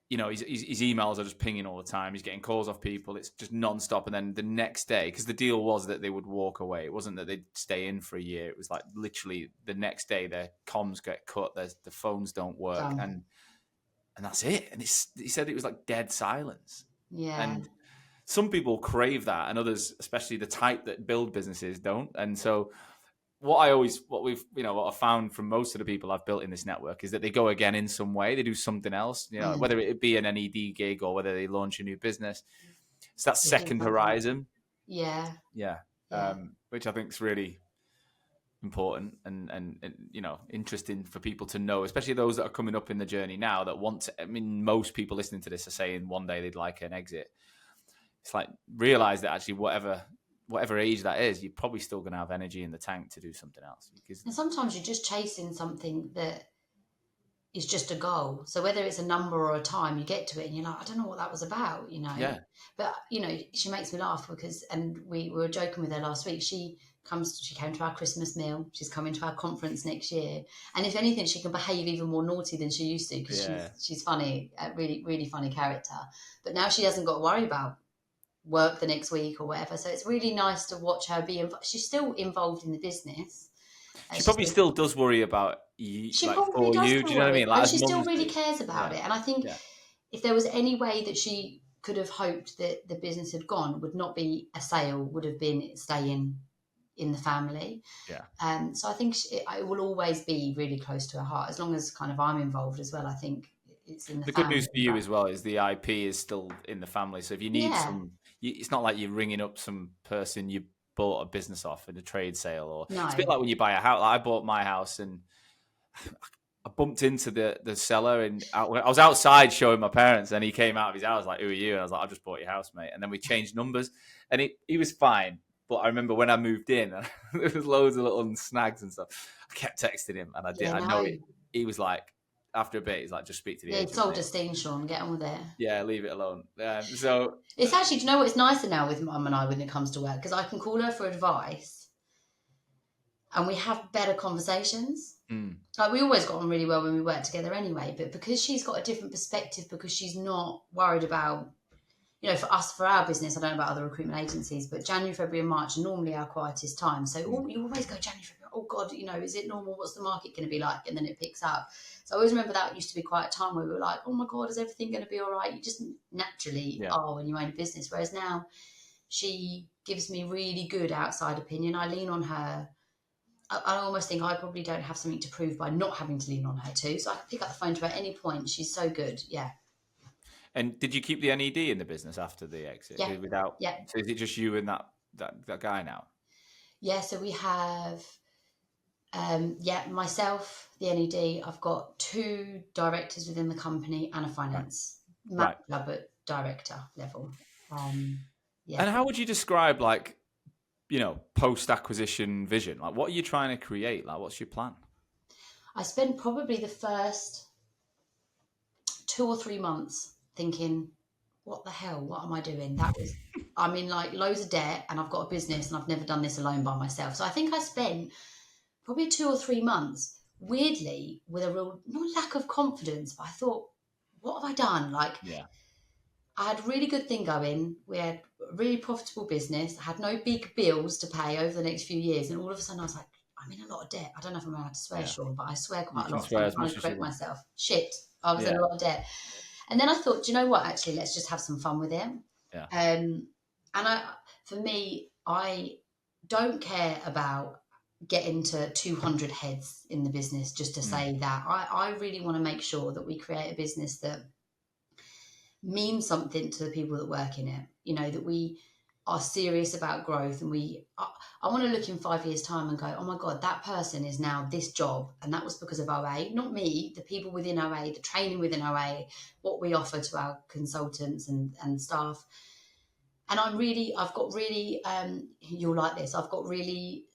his emails are just pinging all the time. He's getting calls off people. It's just nonstop. And then the next day, because the deal was that they would walk away. It wasn't that they'd stay in for a year. It was like literally the next day, their comms get cut. The phones don't work. And that's it. And he said it was like dead silence. Yeah. And some people crave that, and others, especially the type that build businesses, don't. And so what I've found from most of the people I've built in this network is that they go again in some way. They do something else, whether it be an NED gig or whether they launch a new business. It's that second horizon. Yeah. Yeah. Yeah. Which I think is really important and interesting for people to know, especially those that are coming up in the journey now that want to. I mean, most people listening to this are saying one day they'd like an exit. It's like realize that actually whatever age that is, you're probably still going to have energy in the tank to do something else. Because And sometimes you're just chasing something that is just a goal. So whether it's a number or a time, you get to it and you're like, I don't know what that was about, yeah, But she makes me laugh because, and we were joking with her last week. She came to our Christmas meal. She's coming to our conference next year. And if anything, she can behave even more naughty than she used to because she's funny, a really, really funny character. But now she hasn't got to worry about work the next week or whatever. So it's really nice to watch her be involved. She's still involved in the business. she probably still does worry about you, She like probably for does you. Do still you know what I worry, mean? Like and as she still mums really do. cares about it. And I think if there was any way that she could have hoped that the business had gone, would not be a sale, would have been staying in the family. Yeah. So I think it will always be really close to her heart, as long as kind of I'm involved as well. I think it's in the The good family. news for you as well is the IP is still in the family. So if you need Yeah. it's not like you're ringing up some person you bought a business off in a trade sale, or No. it's a bit like when you buy a house. Like I bought my house and I bumped into the seller, and I was outside showing my parents, and he came out of his house like, "Who are you?" And I was like, "I just bought your house, mate." And then we changed numbers, and he was fine. But I remember when I moved in, there was loads of little snags and stuff. I kept texting him, and I did. Yeah, I know no. it. He was like, after a bit, he's like, "Just speak to the Yeah, agent." it's sold Mate. a steam, Sean. Get on with it. Yeah, leave it alone. So It's actually, do you know what? It's nicer now with Mum and I when it comes to work, because I can call her for advice and we have better conversations. Like we always got on really well when we worked together anyway, but because she's got a different perspective, because she's not worried about, for us, for our business, I don't know about other recruitment agencies, but January, February and March are normally our quietest time. So you always go January, February, oh God, is it normal? What's the market going to be like? And then it picks up. So I always remember that used to be quite a time where we were like, oh my God, is everything going to be all right? You just naturally are when you own a business. Whereas now she gives me really good outside opinion. I lean on her. I almost think I probably don't have something to prove by not having to lean on her too. So I can pick up the phone to her at any point. She's so good. Yeah. And did you keep the NED in the business after the exit? Yeah. Without, yeah. So is it just you and that guy now? Yeah. So we have, myself, the NED. I've got 2 directors within the company and a finance at director level. And how would you describe post-acquisition vision? Like, what are you trying to create? Like, what's your plan? I spent probably the first 2 or 3 months thinking, what the hell? What am I doing? I'm in like loads of debt and I've got a business and I've never done this alone by myself. So I think I spent probably 2 or 3 months, weirdly, with a real, not lack of confidence, but I thought, what have I done? I had a really good thing going. We had a really profitable business. I had no big bills to pay over the next few years. And all of a sudden I was like, I'm in a lot of debt. I don't know if I'm allowed to swear, Sean, but I swear quite a lot. So I'm trying to correct myself. Shit, I was in a lot of debt. And then I thought, do you know what? Actually, let's just have some fun with it. Yeah. And for me, I don't care about getting to 200 heads in the business just to say that. I really want to make sure that we create a business that means something to the people that work in it. That we are serious about growth, and I want to look in 5 years' time and go, oh my God, that person is now this job, and that was because of OA, not me, the people within OA, the training within OA, what we offer to our consultants and staff. And I've got really, you'll like this, I've got really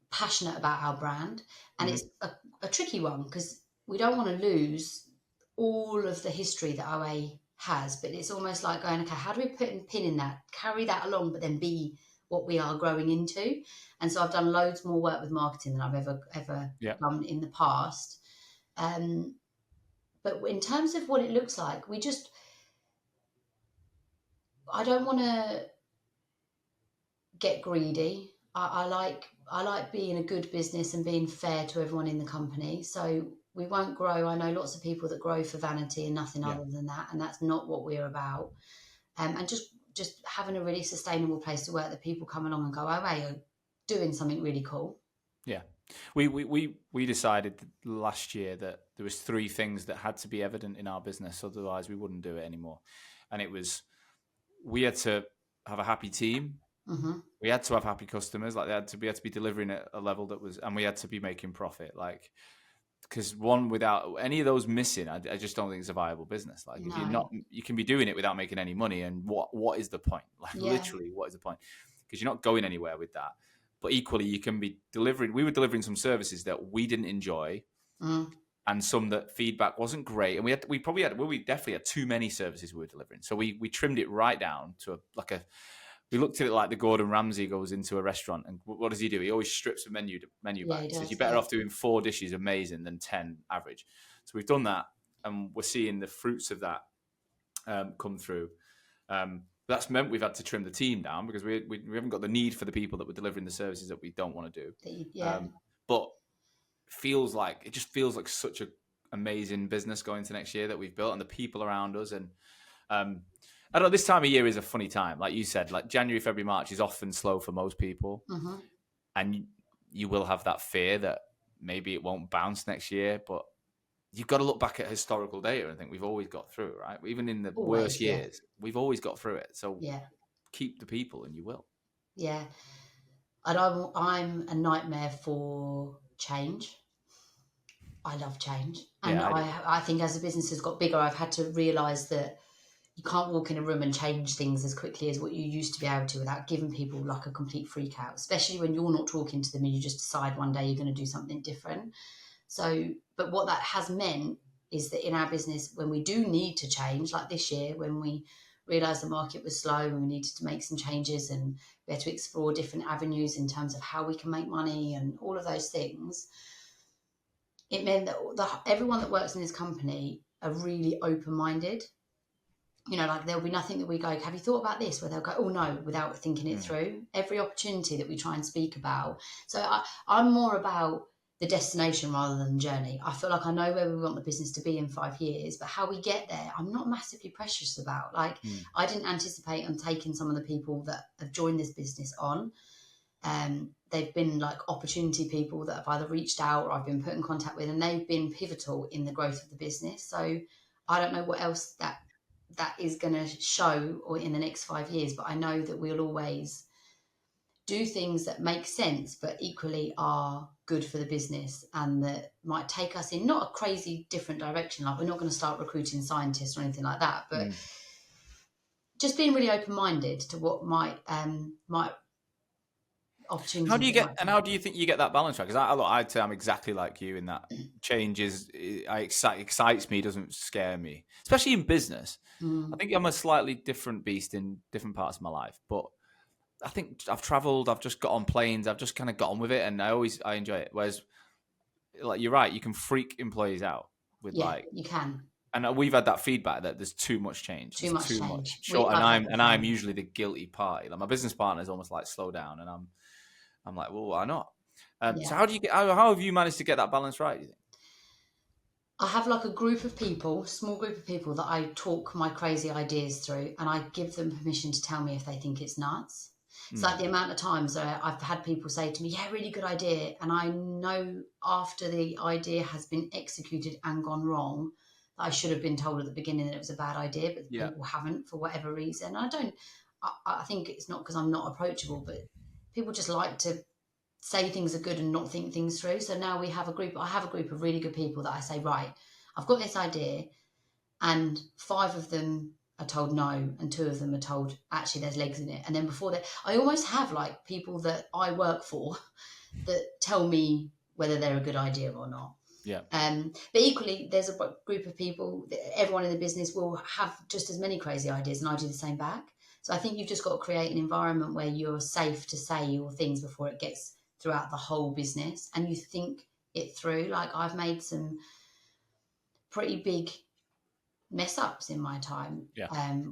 passionate about our brand, and it's a tricky one because we don't want to lose all of the history that OA has, but it's almost like going, okay, how do we put a pin in that, carry that along, but then be what we are growing into? And so I've done loads more work with marketing than I've ever done in the past. But in terms of what it looks like, I don't want to get greedy. I like being a good business and being fair to everyone in the company. So we won't grow. I know lots of people that grow for vanity and nothing other than that, and that's not what we're about. And just having a really sustainable place to work that people come along and go, oh, hey, you're doing something really cool. Yeah. We decided last year that there was 3 things that had to be evident in our business, otherwise we wouldn't do it anymore. And it was, we had to have a happy team. Mm-hmm. We had to have happy customers. Like, we had to be delivering at a level that was, and we had to be making profit. Like, because one, without any of those missing, I just don't think it's a viable business. Like, if you're No. not, you can be doing it without making any money, and what is the point? Like, Yeah. literally, what is the point? Because you're not going anywhere with that. But equally, you can be delivering. We were delivering some services that we didn't enjoy, and some that feedback wasn't great. And we definitely had too many services we were delivering. So we trimmed it right down to we looked at it like the Gordon Ramsay goes into a restaurant, and what does he do? He always strips the menu Yeah, back. he He says does, you're better yeah. off doing 4 dishes amazing than 10 average. So we've done that, and we're seeing the fruits of that come through. That's meant we've had to trim the team down because we haven't got the need for the people that we're delivering the services that we don't want to do. Yeah. But it just feels like such an amazing business going to next year that we've built, and the people around us. And I don't know, this time of year is a funny time. Like you said, like January, February, March is often slow for most people. Mm-hmm. And you will have that fear that maybe it won't bounce next year, but you've got to look back at historical data and think we've always got through it, right? Even in the worst years, we've always got through it. So keep the people and you will. Yeah. And I'm a nightmare for change. I love change. And I think as the business has got bigger, I've had to realise that you can't walk in a room and change things as quickly as what you used to be able to without giving people like a complete freak out, especially when you're not talking to them and you just decide one day you're going to do something different. So, but what that has meant is that in our business, when we do need to change, like this year, when we realised the market was slow and we needed to make some changes and we had to explore different avenues in terms of how we can make money and all of those things, it meant that everyone that works in this company are really open-minded. You know, like there'll be nothing that we go, have you thought about this? Where they'll go, oh no, without thinking it through. Every opportunity that we try and speak about. So I'm more about the destination rather than the journey. I feel like I know where we want the business to be in 5 years, but how we get there, I'm not massively precious about. Like, I didn't anticipate on taking some of the people that have joined this business on. They've been like opportunity people that have either reached out or I've been put in contact with, and they've been pivotal in the growth of the business. So I don't know what else that is going to show or in the next 5 years, but I know that we'll always do things that make sense but equally are good for the business and that might take us in not a crazy different direction. Like, we're not going to start recruiting scientists or anything like that, but just being really open-minded to what might opportunities. How do you think you get that balance right? Because I'd say I'm exactly like you in that change excites me, doesn't scare me, especially in business. I think I'm a slightly different beast in different parts of my life, but I think I've traveled, I've just got on planes, I've just kind of got on with it, and I enjoy it. Whereas, like, you're right, you can freak employees out with you can. And we've had that feedback that there's too much change. Too much change. Sure, I'm usually the guilty party. Like, my business partner is almost like, slow down, and I'm like, well, why not? So how have you managed to get that balance right, do you think? I have like a small group of people that I talk my crazy ideas through, and I give them permission to tell me if they think it's nuts. It's like the amount of times I've had people say to me, yeah, really good idea. And I know after the idea has been executed and gone wrong, that I should have been told at the beginning that it was a bad idea, but people haven't for whatever reason. I think it's not because I'm not approachable, but people just like to say things are good and not think things through. So now I have a group of really good people that I say, right, I've got this idea, and 5 of them are told no, and 2 of them are told actually there's legs in it. And then before that, I almost have like people that I work for that tell me whether they're a good idea or not. Yeah. But equally, there's a group of people, everyone in the business will have just as many crazy ideas, and I do the same back. So I think you've just got to create an environment where you're safe to say your things before it gets throughout the whole business, and you think it through. Like, I've made some pretty big mess ups in my time,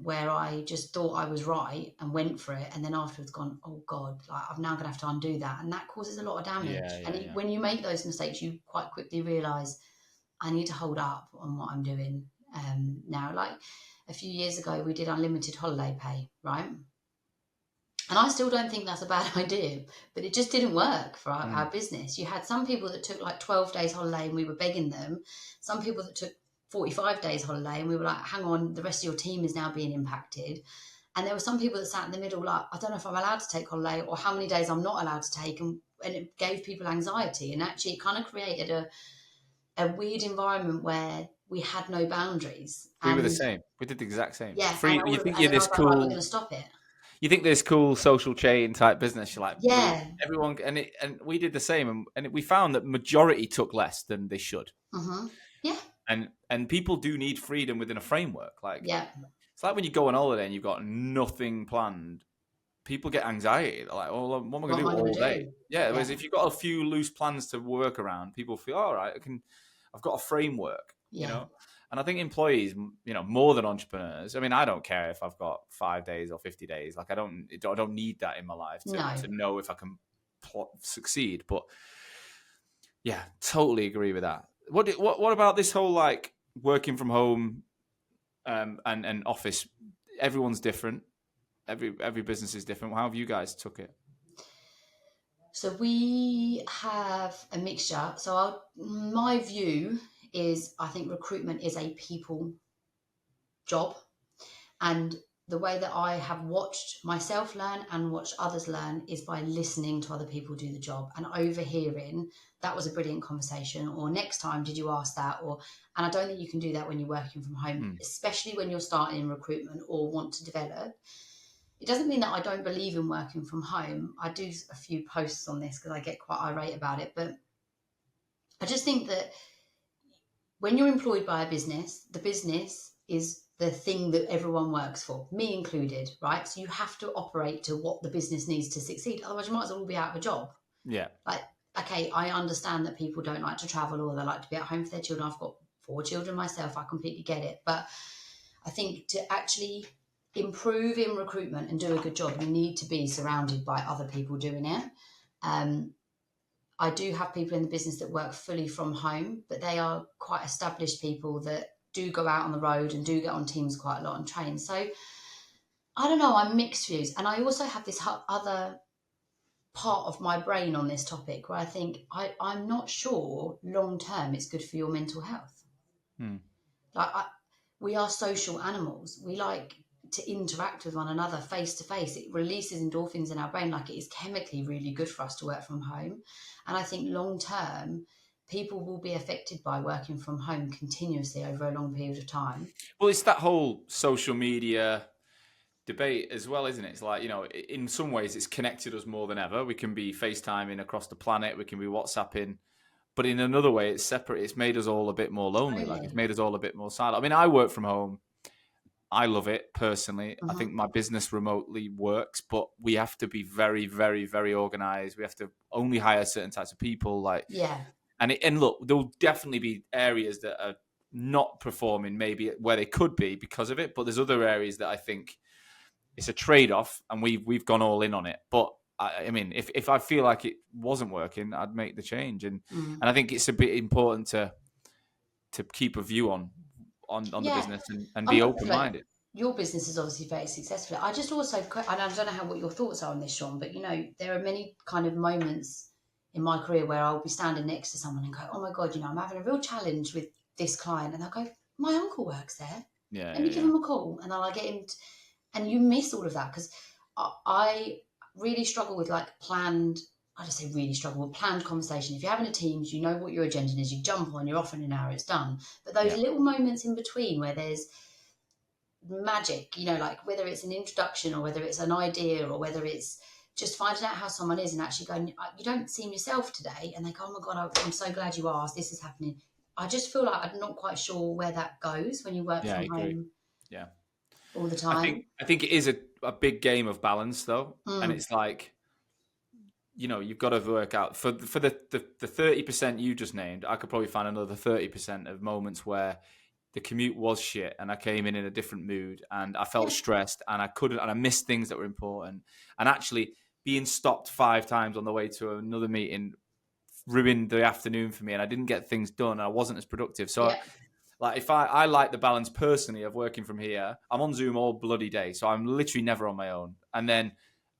where I just thought I was right and went for it, and then afterwards gone, oh God, like, I'm now gonna have to undo that, and that causes a lot of damage. When you make those mistakes, you quite quickly realise I need to hold up on what I'm doing. Now, like a few years ago, we did unlimited holiday pay, right? And I still don't think that's a bad idea, but it just didn't work for our business. You had some people that took like 12 days holiday and we were begging them. Some people that took 45 days holiday and we were like, hang on, the rest of your team is now being impacted. And there were some people that sat in the middle, like, I don't know if I'm allowed to take holiday or how many days I'm not allowed to take. And it gave people anxiety. And actually, it kind of created a weird environment where we had no boundaries. We were the And same. We did the exact same. yeah, Free. You think and you're then I this was like, right, we're going cool. to stop it. You think this cool social chain type business. You're like, Yeah. everyone, and we did the same, and we found that majority took less than they should. Mm-hmm. Yeah. And people do need freedom within a framework. Like, Yeah. it's like when you go on holiday and you've got nothing planned. People get anxiety. They're like, "Oh, what am I going to do all day?" Yeah. Whereas if you've got a few loose plans to work around, people feel, all right, I've got a framework, Yeah. And I think employees, more than entrepreneurs. I mean, I don't care if I've got 5 days or 50 days. Like, I don't need that in my life to know if I can succeed. But yeah, totally agree with that. What about this whole like working from home and office? Everyone's different. Every business is different. How have you guys took it? So we have a mixture. So my view is, I think recruitment is a people job, and the way that I have watched myself learn and watched others learn is by listening to other people do the job and overhearing, that was a brilliant conversation, or next time did you ask that, and I don't think you can do that when you're working from home, especially when you're starting in recruitment or want to develop. It doesn't mean that I don't believe in working from home. I do a few posts on this because I get quite irate about it, but I just think that when you're employed by a business, the business is the thing that everyone works for, me included, right? So you have to operate to what the business needs to succeed. Otherwise, you might as well be out of a job. Yeah. Like, okay, I understand that people don't like to travel or they like to be at home for their children. I've got 4 children myself. I completely get it. But I think to actually improve in recruitment and do a good job, you need to be surrounded by other people doing it. I do have people in the business that work fully from home, but they are quite established people that do go out on the road and do get on teams quite a lot and train. So I don't know, I'm mixed views. And I also have this other part of my brain on this topic where I think I'm not sure long term it's good for your mental health. Like we are social animals. We like to interact with one another face to face. It releases endorphins in our brain. Like, it is chemically really good for us to work from home. And I think long term, people will be affected by working from home continuously over a long period of time. Well, it's that whole social media debate as well, isn't it? It's like, in some ways it's connected us more than ever. We can be FaceTiming across the planet. We can be WhatsApping. But in another way, it's separate. It's made us all a bit more lonely. Like, it's made us all a bit more silent. I mean, I work from home. I love it personally. I think my business remotely works, but we have to be very, very, very organized. We have to only hire certain types of people. And look, there'll definitely be areas that are not performing maybe where they could be because of it. But there's other areas that I think it's a trade-off, and we've gone all in on it. But I mean, if I feel like it wasn't working, I'd make the change. And I think it's a bit important to keep a view on the business and be open-minded. Your business is obviously very successful. I just also, and I don't know what your thoughts are on this, Sean, but there are many kind of moments in my career where I'll be standing next to someone and go, oh my God, I'm having a real challenge with this client. And they'll go, my uncle works there. Yeah. Let me give him a call. And then I'll get him. And you miss all of that, because I really struggle with planned conversation. If you're having a Teams, you know what your agenda is, you jump on, you're off in an hour, it's done. But those little moments in between where there's magic, like whether it's an introduction or whether it's an idea or whether it's just finding out how someone is and actually going, you don't seem yourself today. And they go, oh my God, I'm so glad you asked, this is happening. I just feel like I'm not quite sure where that goes when you work from home. Yeah. All the time. I think it is a big game of balance, though. And it's like, you've got to work out for the 30% you just named. I could probably find another 30% of moments where the commute was shit and I came in a different mood and I felt stressed and I missed things that were important. And actually being stopped 5 times on the way to another meeting ruined the afternoon for me, and I didn't get things done and I wasn't as productive. So like, if I like the balance personally of working from here, I'm on Zoom all bloody day. So I'm literally never on my own. And then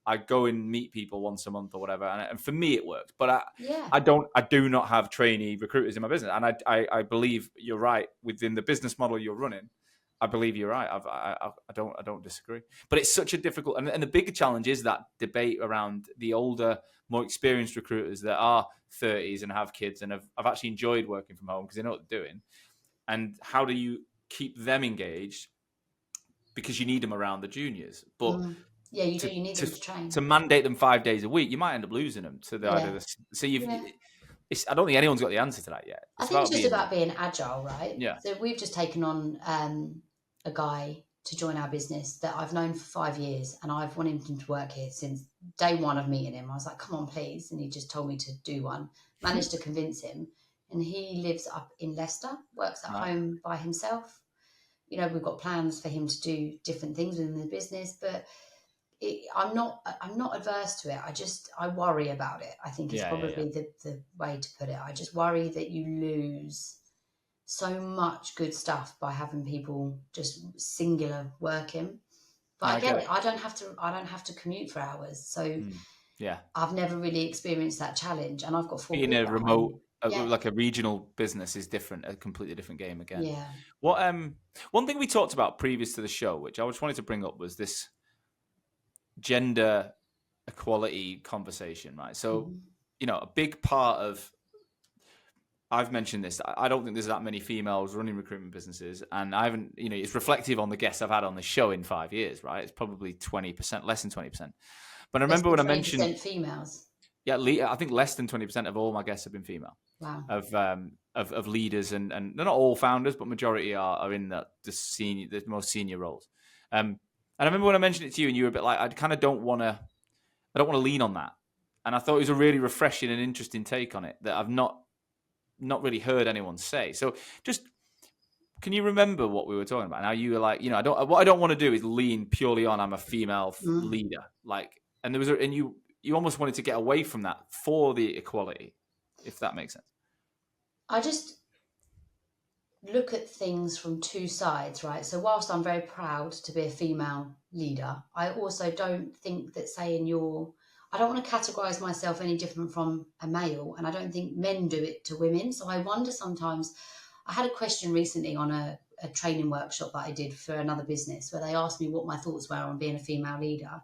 I go and meet people once a month or whatever. And for me, it works. But I do not have trainee recruiters in my business. And I believe you're right. Within the business model you're running, I believe you're right. I don't disagree. But it's such a difficult, and the bigger challenge is that debate around the older, more experienced recruiters that are 30s and have kids and have actually enjoyed working from home because they know what they're doing. And how do you keep them engaged? Because you need them around the juniors. But Yeah, you do. You need them to train. To mandate them 5 days a week, you might end up losing them to the Yeah. So I don't think anyone's got the answer to that yet. I think it's just about being agile, right? Yeah. So we've just taken on a guy to join our business that I've known for 5 years, and I've wanted him to work here since day one of meeting him. I was like, come on, please. And he just told me to do one. Managed to convince him. And he lives up in Leicester, works at home by himself. You know, we've got plans for him to do different things within the business, but I'm not adverse to it. I worry about it. I think it's probably the way to put it. I just worry that you lose so much good stuff by having people just singular working. But I get it. I don't have to commute for hours. So I've never really experienced that challenge, and I've got 4 being a remote like a regional business is different, a completely different game again. Yeah. What one thing we talked about previous to the show, which I just wanted to bring up, was this gender equality conversation, right? So, you know, a big part of, I've mentioned this, I don't think there's that many females running recruitment businesses, and I haven't, you know, it's reflective on the guests I've had on the show in 5 years, right? It's probably 20%, less than 20%. But I remember when I mentioned 20% females. Yeah, I think less than 20% of all my guests have been female. Wow. Of leaders, and they're not all founders, but majority are in the most senior roles. And I remember when I mentioned it to you, and you were a bit like, I don't want to lean on that. And I thought it was a really refreshing and interesting take on it that I've not really heard anyone say. So just, can you remember what we were talking about? Now you were like, you know, what I don't want to do is lean purely on I'm a female leader. Like, and you almost wanted to get away from that for the equality, if that makes sense. I just look at things from two sides, right? So whilst I'm very proud to be a female leader, I also don't think that I don't want to categorize myself any different from a male, and I don't think men do it to women. So I wonder sometimes, I had a question recently on a training workshop that I did for another business where they asked me what my thoughts were on being a female leader.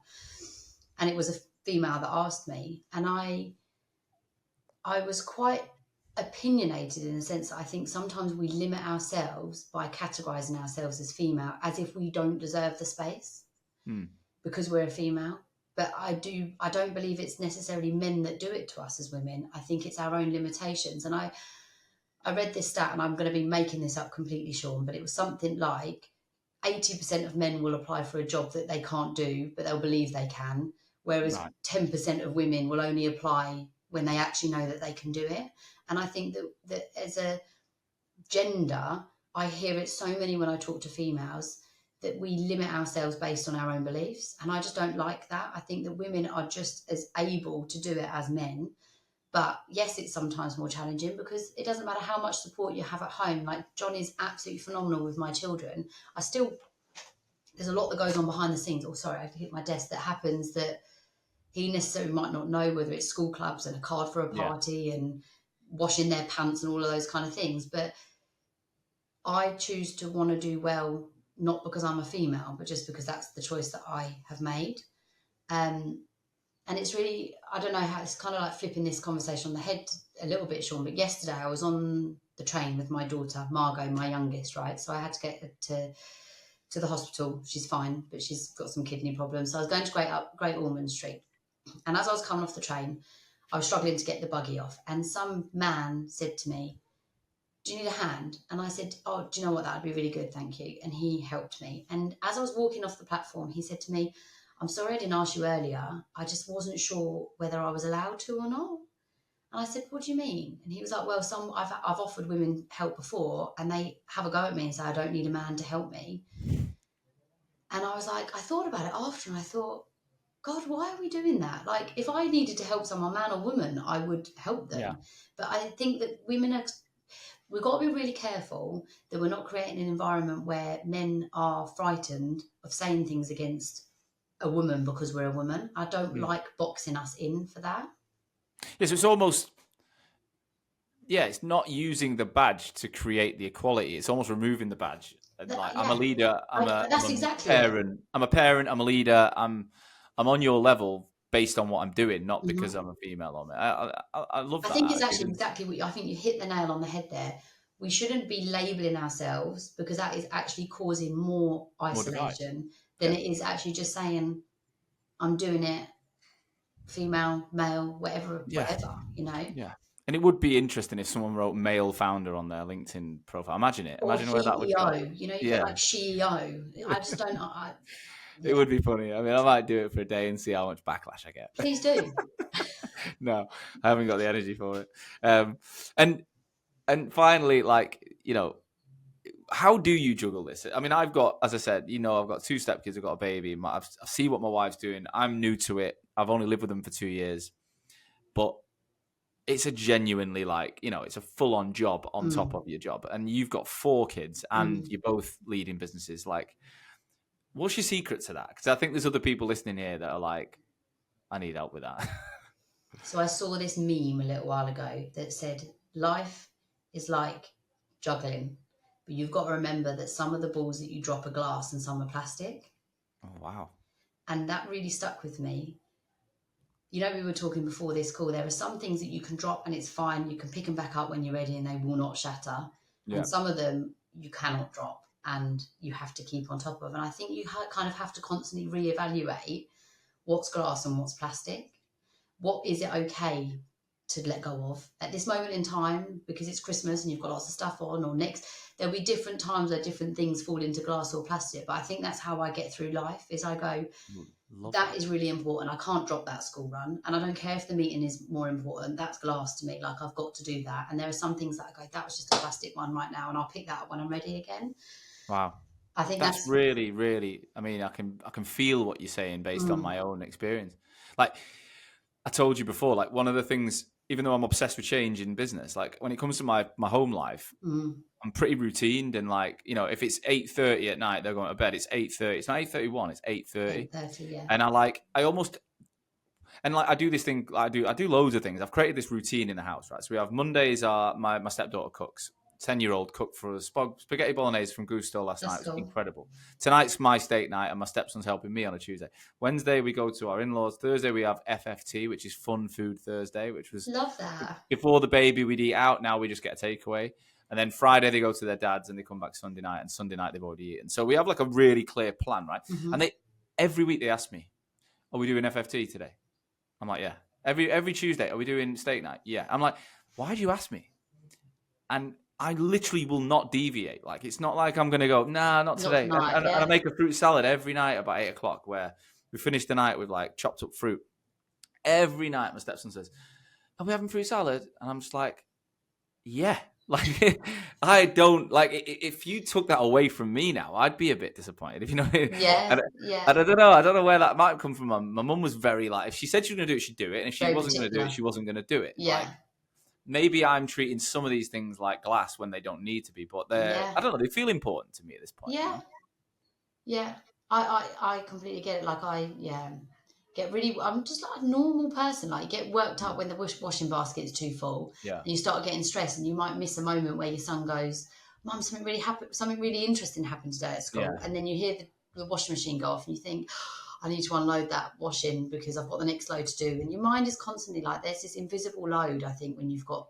And it was a female that asked me, and I was quite opinionated in the sense that I think sometimes we limit ourselves by categorizing ourselves as female, as if we don't deserve the space because we're a female. But I don't believe it's necessarily men that do it to us as women. I think it's our own limitations. And I read this stat, and I'm going to be making this up completely, Sean, but it was something like 80% of men will apply for a job that they can't do, but they'll believe they can. Whereas 10% of women will only apply when they actually know that they can do it. And I think that as a gender, I hear it so many when I talk to females, that we limit ourselves based on our own beliefs. And I just don't like that. I think that women are just as able to do it as men. But yes, it's sometimes more challenging because it doesn't matter how much support you have at home. Like, John is absolutely phenomenal with my children. There's a lot that goes on behind the scenes. Oh, sorry, I hit my desk. That happens that he necessarily might not know, whether it's school clubs and a card for a party and washing their pants and all of those kind of things. But I choose to want to do well, not because I'm a female, but just because that's the choice that I have made. And it's really, I don't know how, it's kind of like flipping this conversation on the head a little bit, Sean, but yesterday I was on the train with my daughter, Margot, my youngest, right? So I had to get to the hospital. She's fine, but she's got some kidney problems. So I was going to Great Ormond Street. And as I was coming off the train, I was struggling to get the buggy off. And some man said to me, "Do you need a hand?" And I said, "Oh, do you know what? That'd be really good, thank you." And he helped me. And as I was walking off the platform, he said to me, "I'm sorry I didn't ask you earlier. I just wasn't sure whether I was allowed to or not." And I said, "What do you mean?" And he was like, "Well, I've offered women help before, and they have a go at me and say I don't need a man to help me." And I was like, I thought about it after, and I thought, God, why are we doing that? Like, if I needed to help someone, man or woman, I would help them. Yeah. But I think that we've got to be really careful that we're not creating an environment where men are frightened of saying things against a woman because we're a woman. I don't like boxing us in for that. Yes, it's almost, it's not using the badge to create the equality. It's almost removing the badge. And That, like, I'm a yeah, leader. I'm that's a exactly it. parent. I'm a parent. I'm a leader. I'm on your level based on what I'm doing, not because Mhm. I'm a female or male. I love I that think it's actually. actually exactly what I think you hit the nail on the head there. We shouldn't be labeling ourselves because that is actually causing more More divide. isolation than Yeah. it is actually just saying, I'm doing it, female, male, whatever, Yeah. whatever, you know. Yeah. And it would be interesting if someone wrote male founder on their LinkedIn profile. Imagine it. Or Imagine where that would go. CEO, you know, you get Yeah. like CEO. I just don't, It yeah, would be funny. I mean, I might do it for a day and see how much backlash I get. please do. No, I haven't got the energy for it. And finally, like, how do you juggle this? I mean, I've got, as I said, I've got two stepkids. I've got a baby. I see what my wife's doing. I'm new to it. I've only lived with them for 2 years, but it's a genuinely it's a full on job on top Mm, of your job. And you've got 4 kids and mm. you're both leading businesses. Like, what's your secret to that? Because I think there's other people listening here that are like, I need help with that. So I saw this meme a little while ago that said, life is like juggling, but you've got to remember that some of the balls that you drop are glass and some are plastic. Oh, wow. And that really stuck with me. You know, we were talking before this call, there are some things that you can drop and it's fine. You can pick them back up when you're ready and they will not shatter. Yeah. And some of them you cannot drop and you have to keep on top of. And I think you kind of have to constantly reevaluate what's glass and what's plastic. What is it okay to let go of at this moment in time, because it's Christmas and you've got lots of stuff on, or next there'll be different times where different things fall into glass or plastic. But I think that's how I get through life, is I go, Love that is really important. I can't drop that school run, and I don't care if the meeting is more important. That's glass to me. Like, I've got to do that. And there are some things that I go, that was just a plastic one right now, and I'll pick that up when I'm ready again. Wow. I think That's that's really, really, I mean, I can feel what you're saying based on mm, my own experience. Like I told you before, like one of the things, even though I'm obsessed with change in business, like when it comes to my home life, mm, I'm pretty routined, and like, if it's 8:30 at night, they're going to bed. It's 8:30. It's not 8:31. It's 8:30. 8:30. Yeah, And I do this thing. I do loads of things. I've created this routine in the house, right? So we have Mondays are my stepdaughter cooks. 10-year-old cooked for us spaghetti bolognese from Gusto last night. that's It was cool. incredible. Tonight's my steak night, and my stepson's helping me on a Tuesday. Wednesday we go to our in-laws. Thursday we have FFT, which is Fun Food Thursday, which was Love that. before the baby we'd eat out. Now we just get a takeaway. And then Friday they go to their dad's and they come back Sunday night. And Sunday night they've already eaten. So we have like a really clear plan, right? Hmm. And every week they ask me, "Are we doing FFT today?" I'm like, "Yeah." Every Tuesday, "Are we doing steak night?" "Yeah." I'm like, "Why do you ask me?" And I literally will not deviate. Like, it's not like I'm going to go, nah, not Not today. tonight. And I Yeah. make a fruit salad every night about 8 o'clock, where we finish the night with like chopped up fruit. Every night my stepson says, "Are we having fruit salad?" And I'm just like, yeah. Like, I don't like if you took that away from me now, I'd be a bit disappointed. If you know, Yeah. and Yeah. I don't know. I don't know where that might come from. My mum was very like, if she said she was going to do it, she'd do it. And if she Very wasn't going to do it, particular. she wasn't going to do it. Yeah. Like, maybe I'm treating some of these things like glass when they don't need to be, but Yeah. I don't know, they feel important to me at this point. Yeah. Yeah. I completely get it. Like, get really, I'm just like a normal person. Like, you get worked up when the washing basket is too full, Yeah. and you start getting stressed, and you might miss a moment where your son goes, "Mum, something really interesting happened today at school," Yeah. and then you hear the washing machine go off, and you think, "I need to unload that washing because I've got the next load to do." And your mind is constantly like, there's this invisible load. I think when you've got,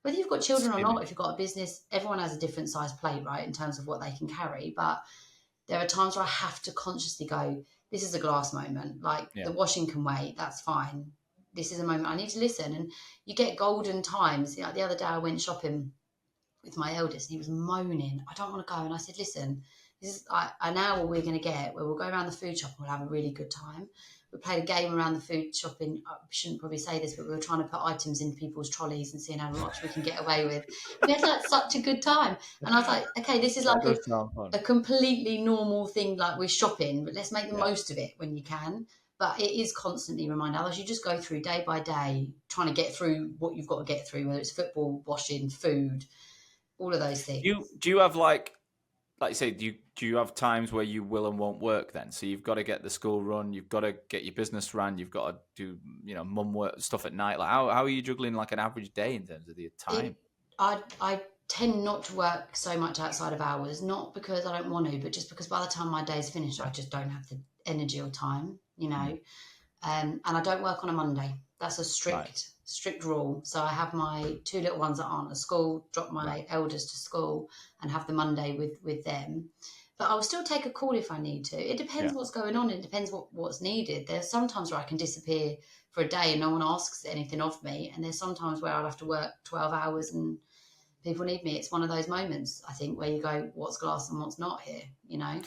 whether you've got children or not, Spinning. if you've got a business, everyone has a different size plate, right, in terms of what they can carry. But there are times where I have to consciously go, this is a glass moment. Like, Yeah. the washing can wait. That's fine. This is a moment I need to listen. And you get golden times. Like, the other day I went shopping with my eldest and he was moaning, "I don't want to go." And I said, "Listen, this is an hour we're going to get where we'll go around the food shop and we'll have a really good time." We played a game around the food shopping. I shouldn't probably say this, but we were trying to put items into people's trolleys and seeing how much we can get away with. We had like such a good time. And I was like, okay, this is That like does sound fun. a completely normal thing. Like, we're shopping, but let's make the Yeah. most of it when you can. But it is constantly remind others. You just go through day by day, trying to get through what you've got to get through, whether it's football, washing, food, all of those things. Do you have like you say, do you have times where you will and won't work then? So you've got to get the school run, you've got to get your business run, you've got to do, mum work stuff at night. Like, how are you juggling like an average day in terms of the time? I tend not to work so much outside of hours, not because I don't want to, but just because by the time my day's finished, I just don't have the energy or time, you know. And I don't work on a Monday. That's a strict rule. So I have my 2 little ones that aren't at school, drop my elders to school, and have the Monday with them. But I'll still take a call if I need to. It depends what's going on. It depends what's needed. There's sometimes where I can disappear for a day and no one asks anything of me. And there's sometimes where I'll have to work 12 hours and people need me. It's one of those moments, I think, where you go, what's glass and what's not here, you know?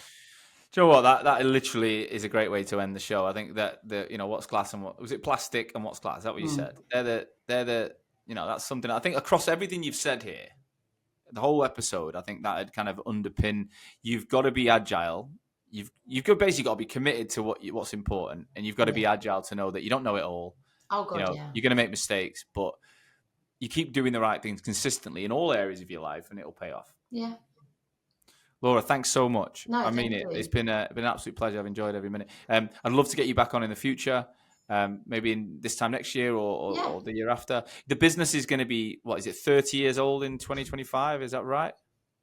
Do you know what? That literally is a great way to end the show. I think that what's glass and what was it, plastic and what's glass? Is that what you said? They're the that's something I think across everything you've said here, the whole episode. I think that had kind of underpin. You've got to be agile. You've basically got to be committed to what's important, and you've got to be agile to know that you don't know it all. Oh God, You're going to make mistakes, but you keep doing the right things consistently in all areas of your life, and it'll pay off. Yeah. Laura, thanks so much. No, I mean it. It's been an absolute pleasure. I've enjoyed every minute. I'd love to get you back on in the future, maybe in this time next year or the year after. The business is going to be, 30 years old in 2025? Is that right?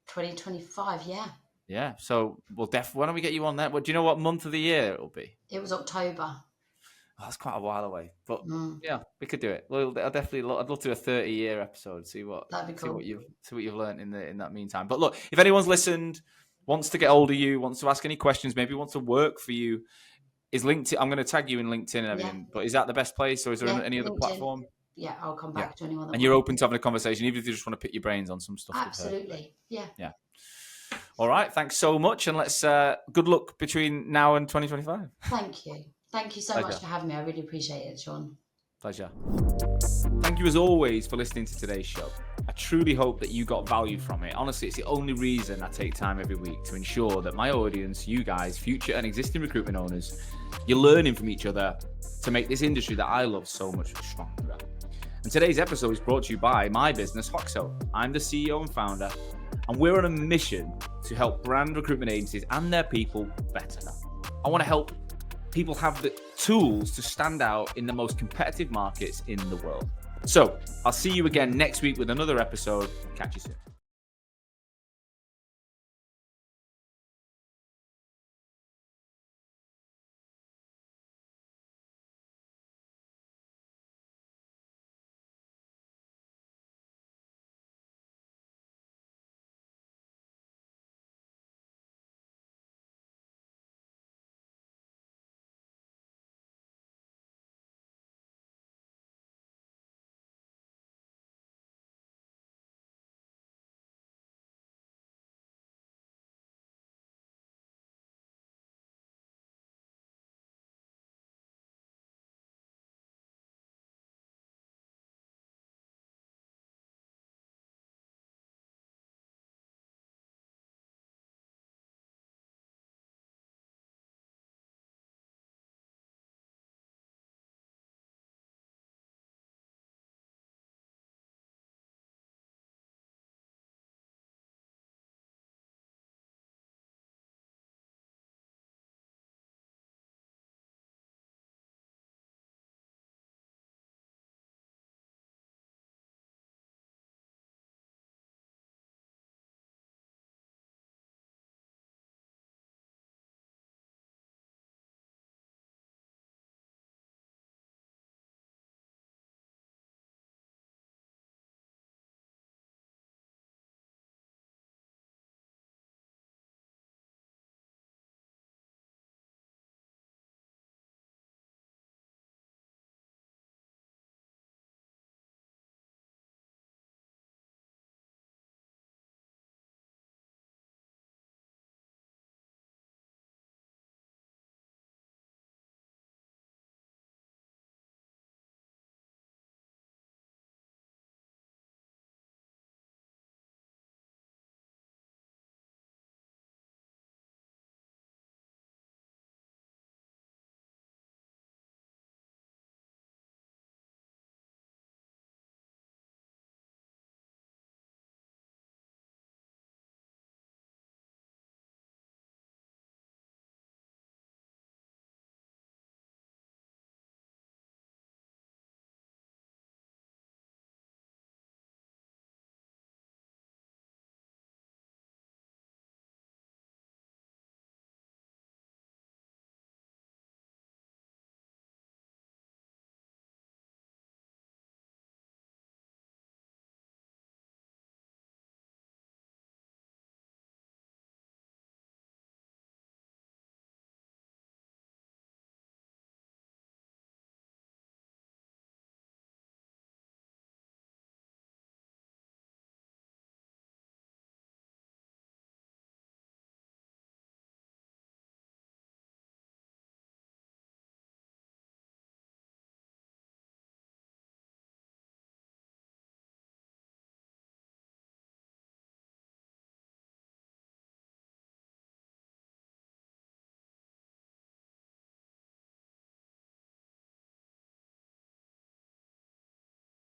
2025, yeah. Yeah. So why don't we get you on that? Well, do you know what month of the year it'll be? It was October. Oh, that's quite a while away, but yeah, we could do it. Well, I'd love to do a 30-year episode. That'd be cool. See what you've learned in that meantime. But look, if anyone's listened, wants to get hold of you, wants to ask any questions, maybe wants to work for you, is LinkedIn. I'm going to tag you in LinkedIn and everything. Yeah. But is that the best place, or is there any other platform? Yeah, I'll come back to anyone. And you're open to having a conversation, even if you just want to pick your brains on some stuff. Absolutely. Yeah. Yeah. All right. Thanks so much, and let's good luck between now and 2025. Thank you. Thank you so much for having me. I really appreciate it, Sean. Pleasure. Thank you as always for listening to today's show. I truly hope that you got value from it. Honestly, it's the only reason I take time every week to ensure that my audience, you guys, future and existing recruitment owners, you're learning from each other to make this industry that I love so much stronger. And today's episode is brought to you by my business, Hoxo. I'm the CEO and founder, and we're on a mission to help brand recruitment agencies and their people better. I want to help people have the tools to stand out in the most competitive markets in the world. So I'll see you again next week with another episode. Catch you soon.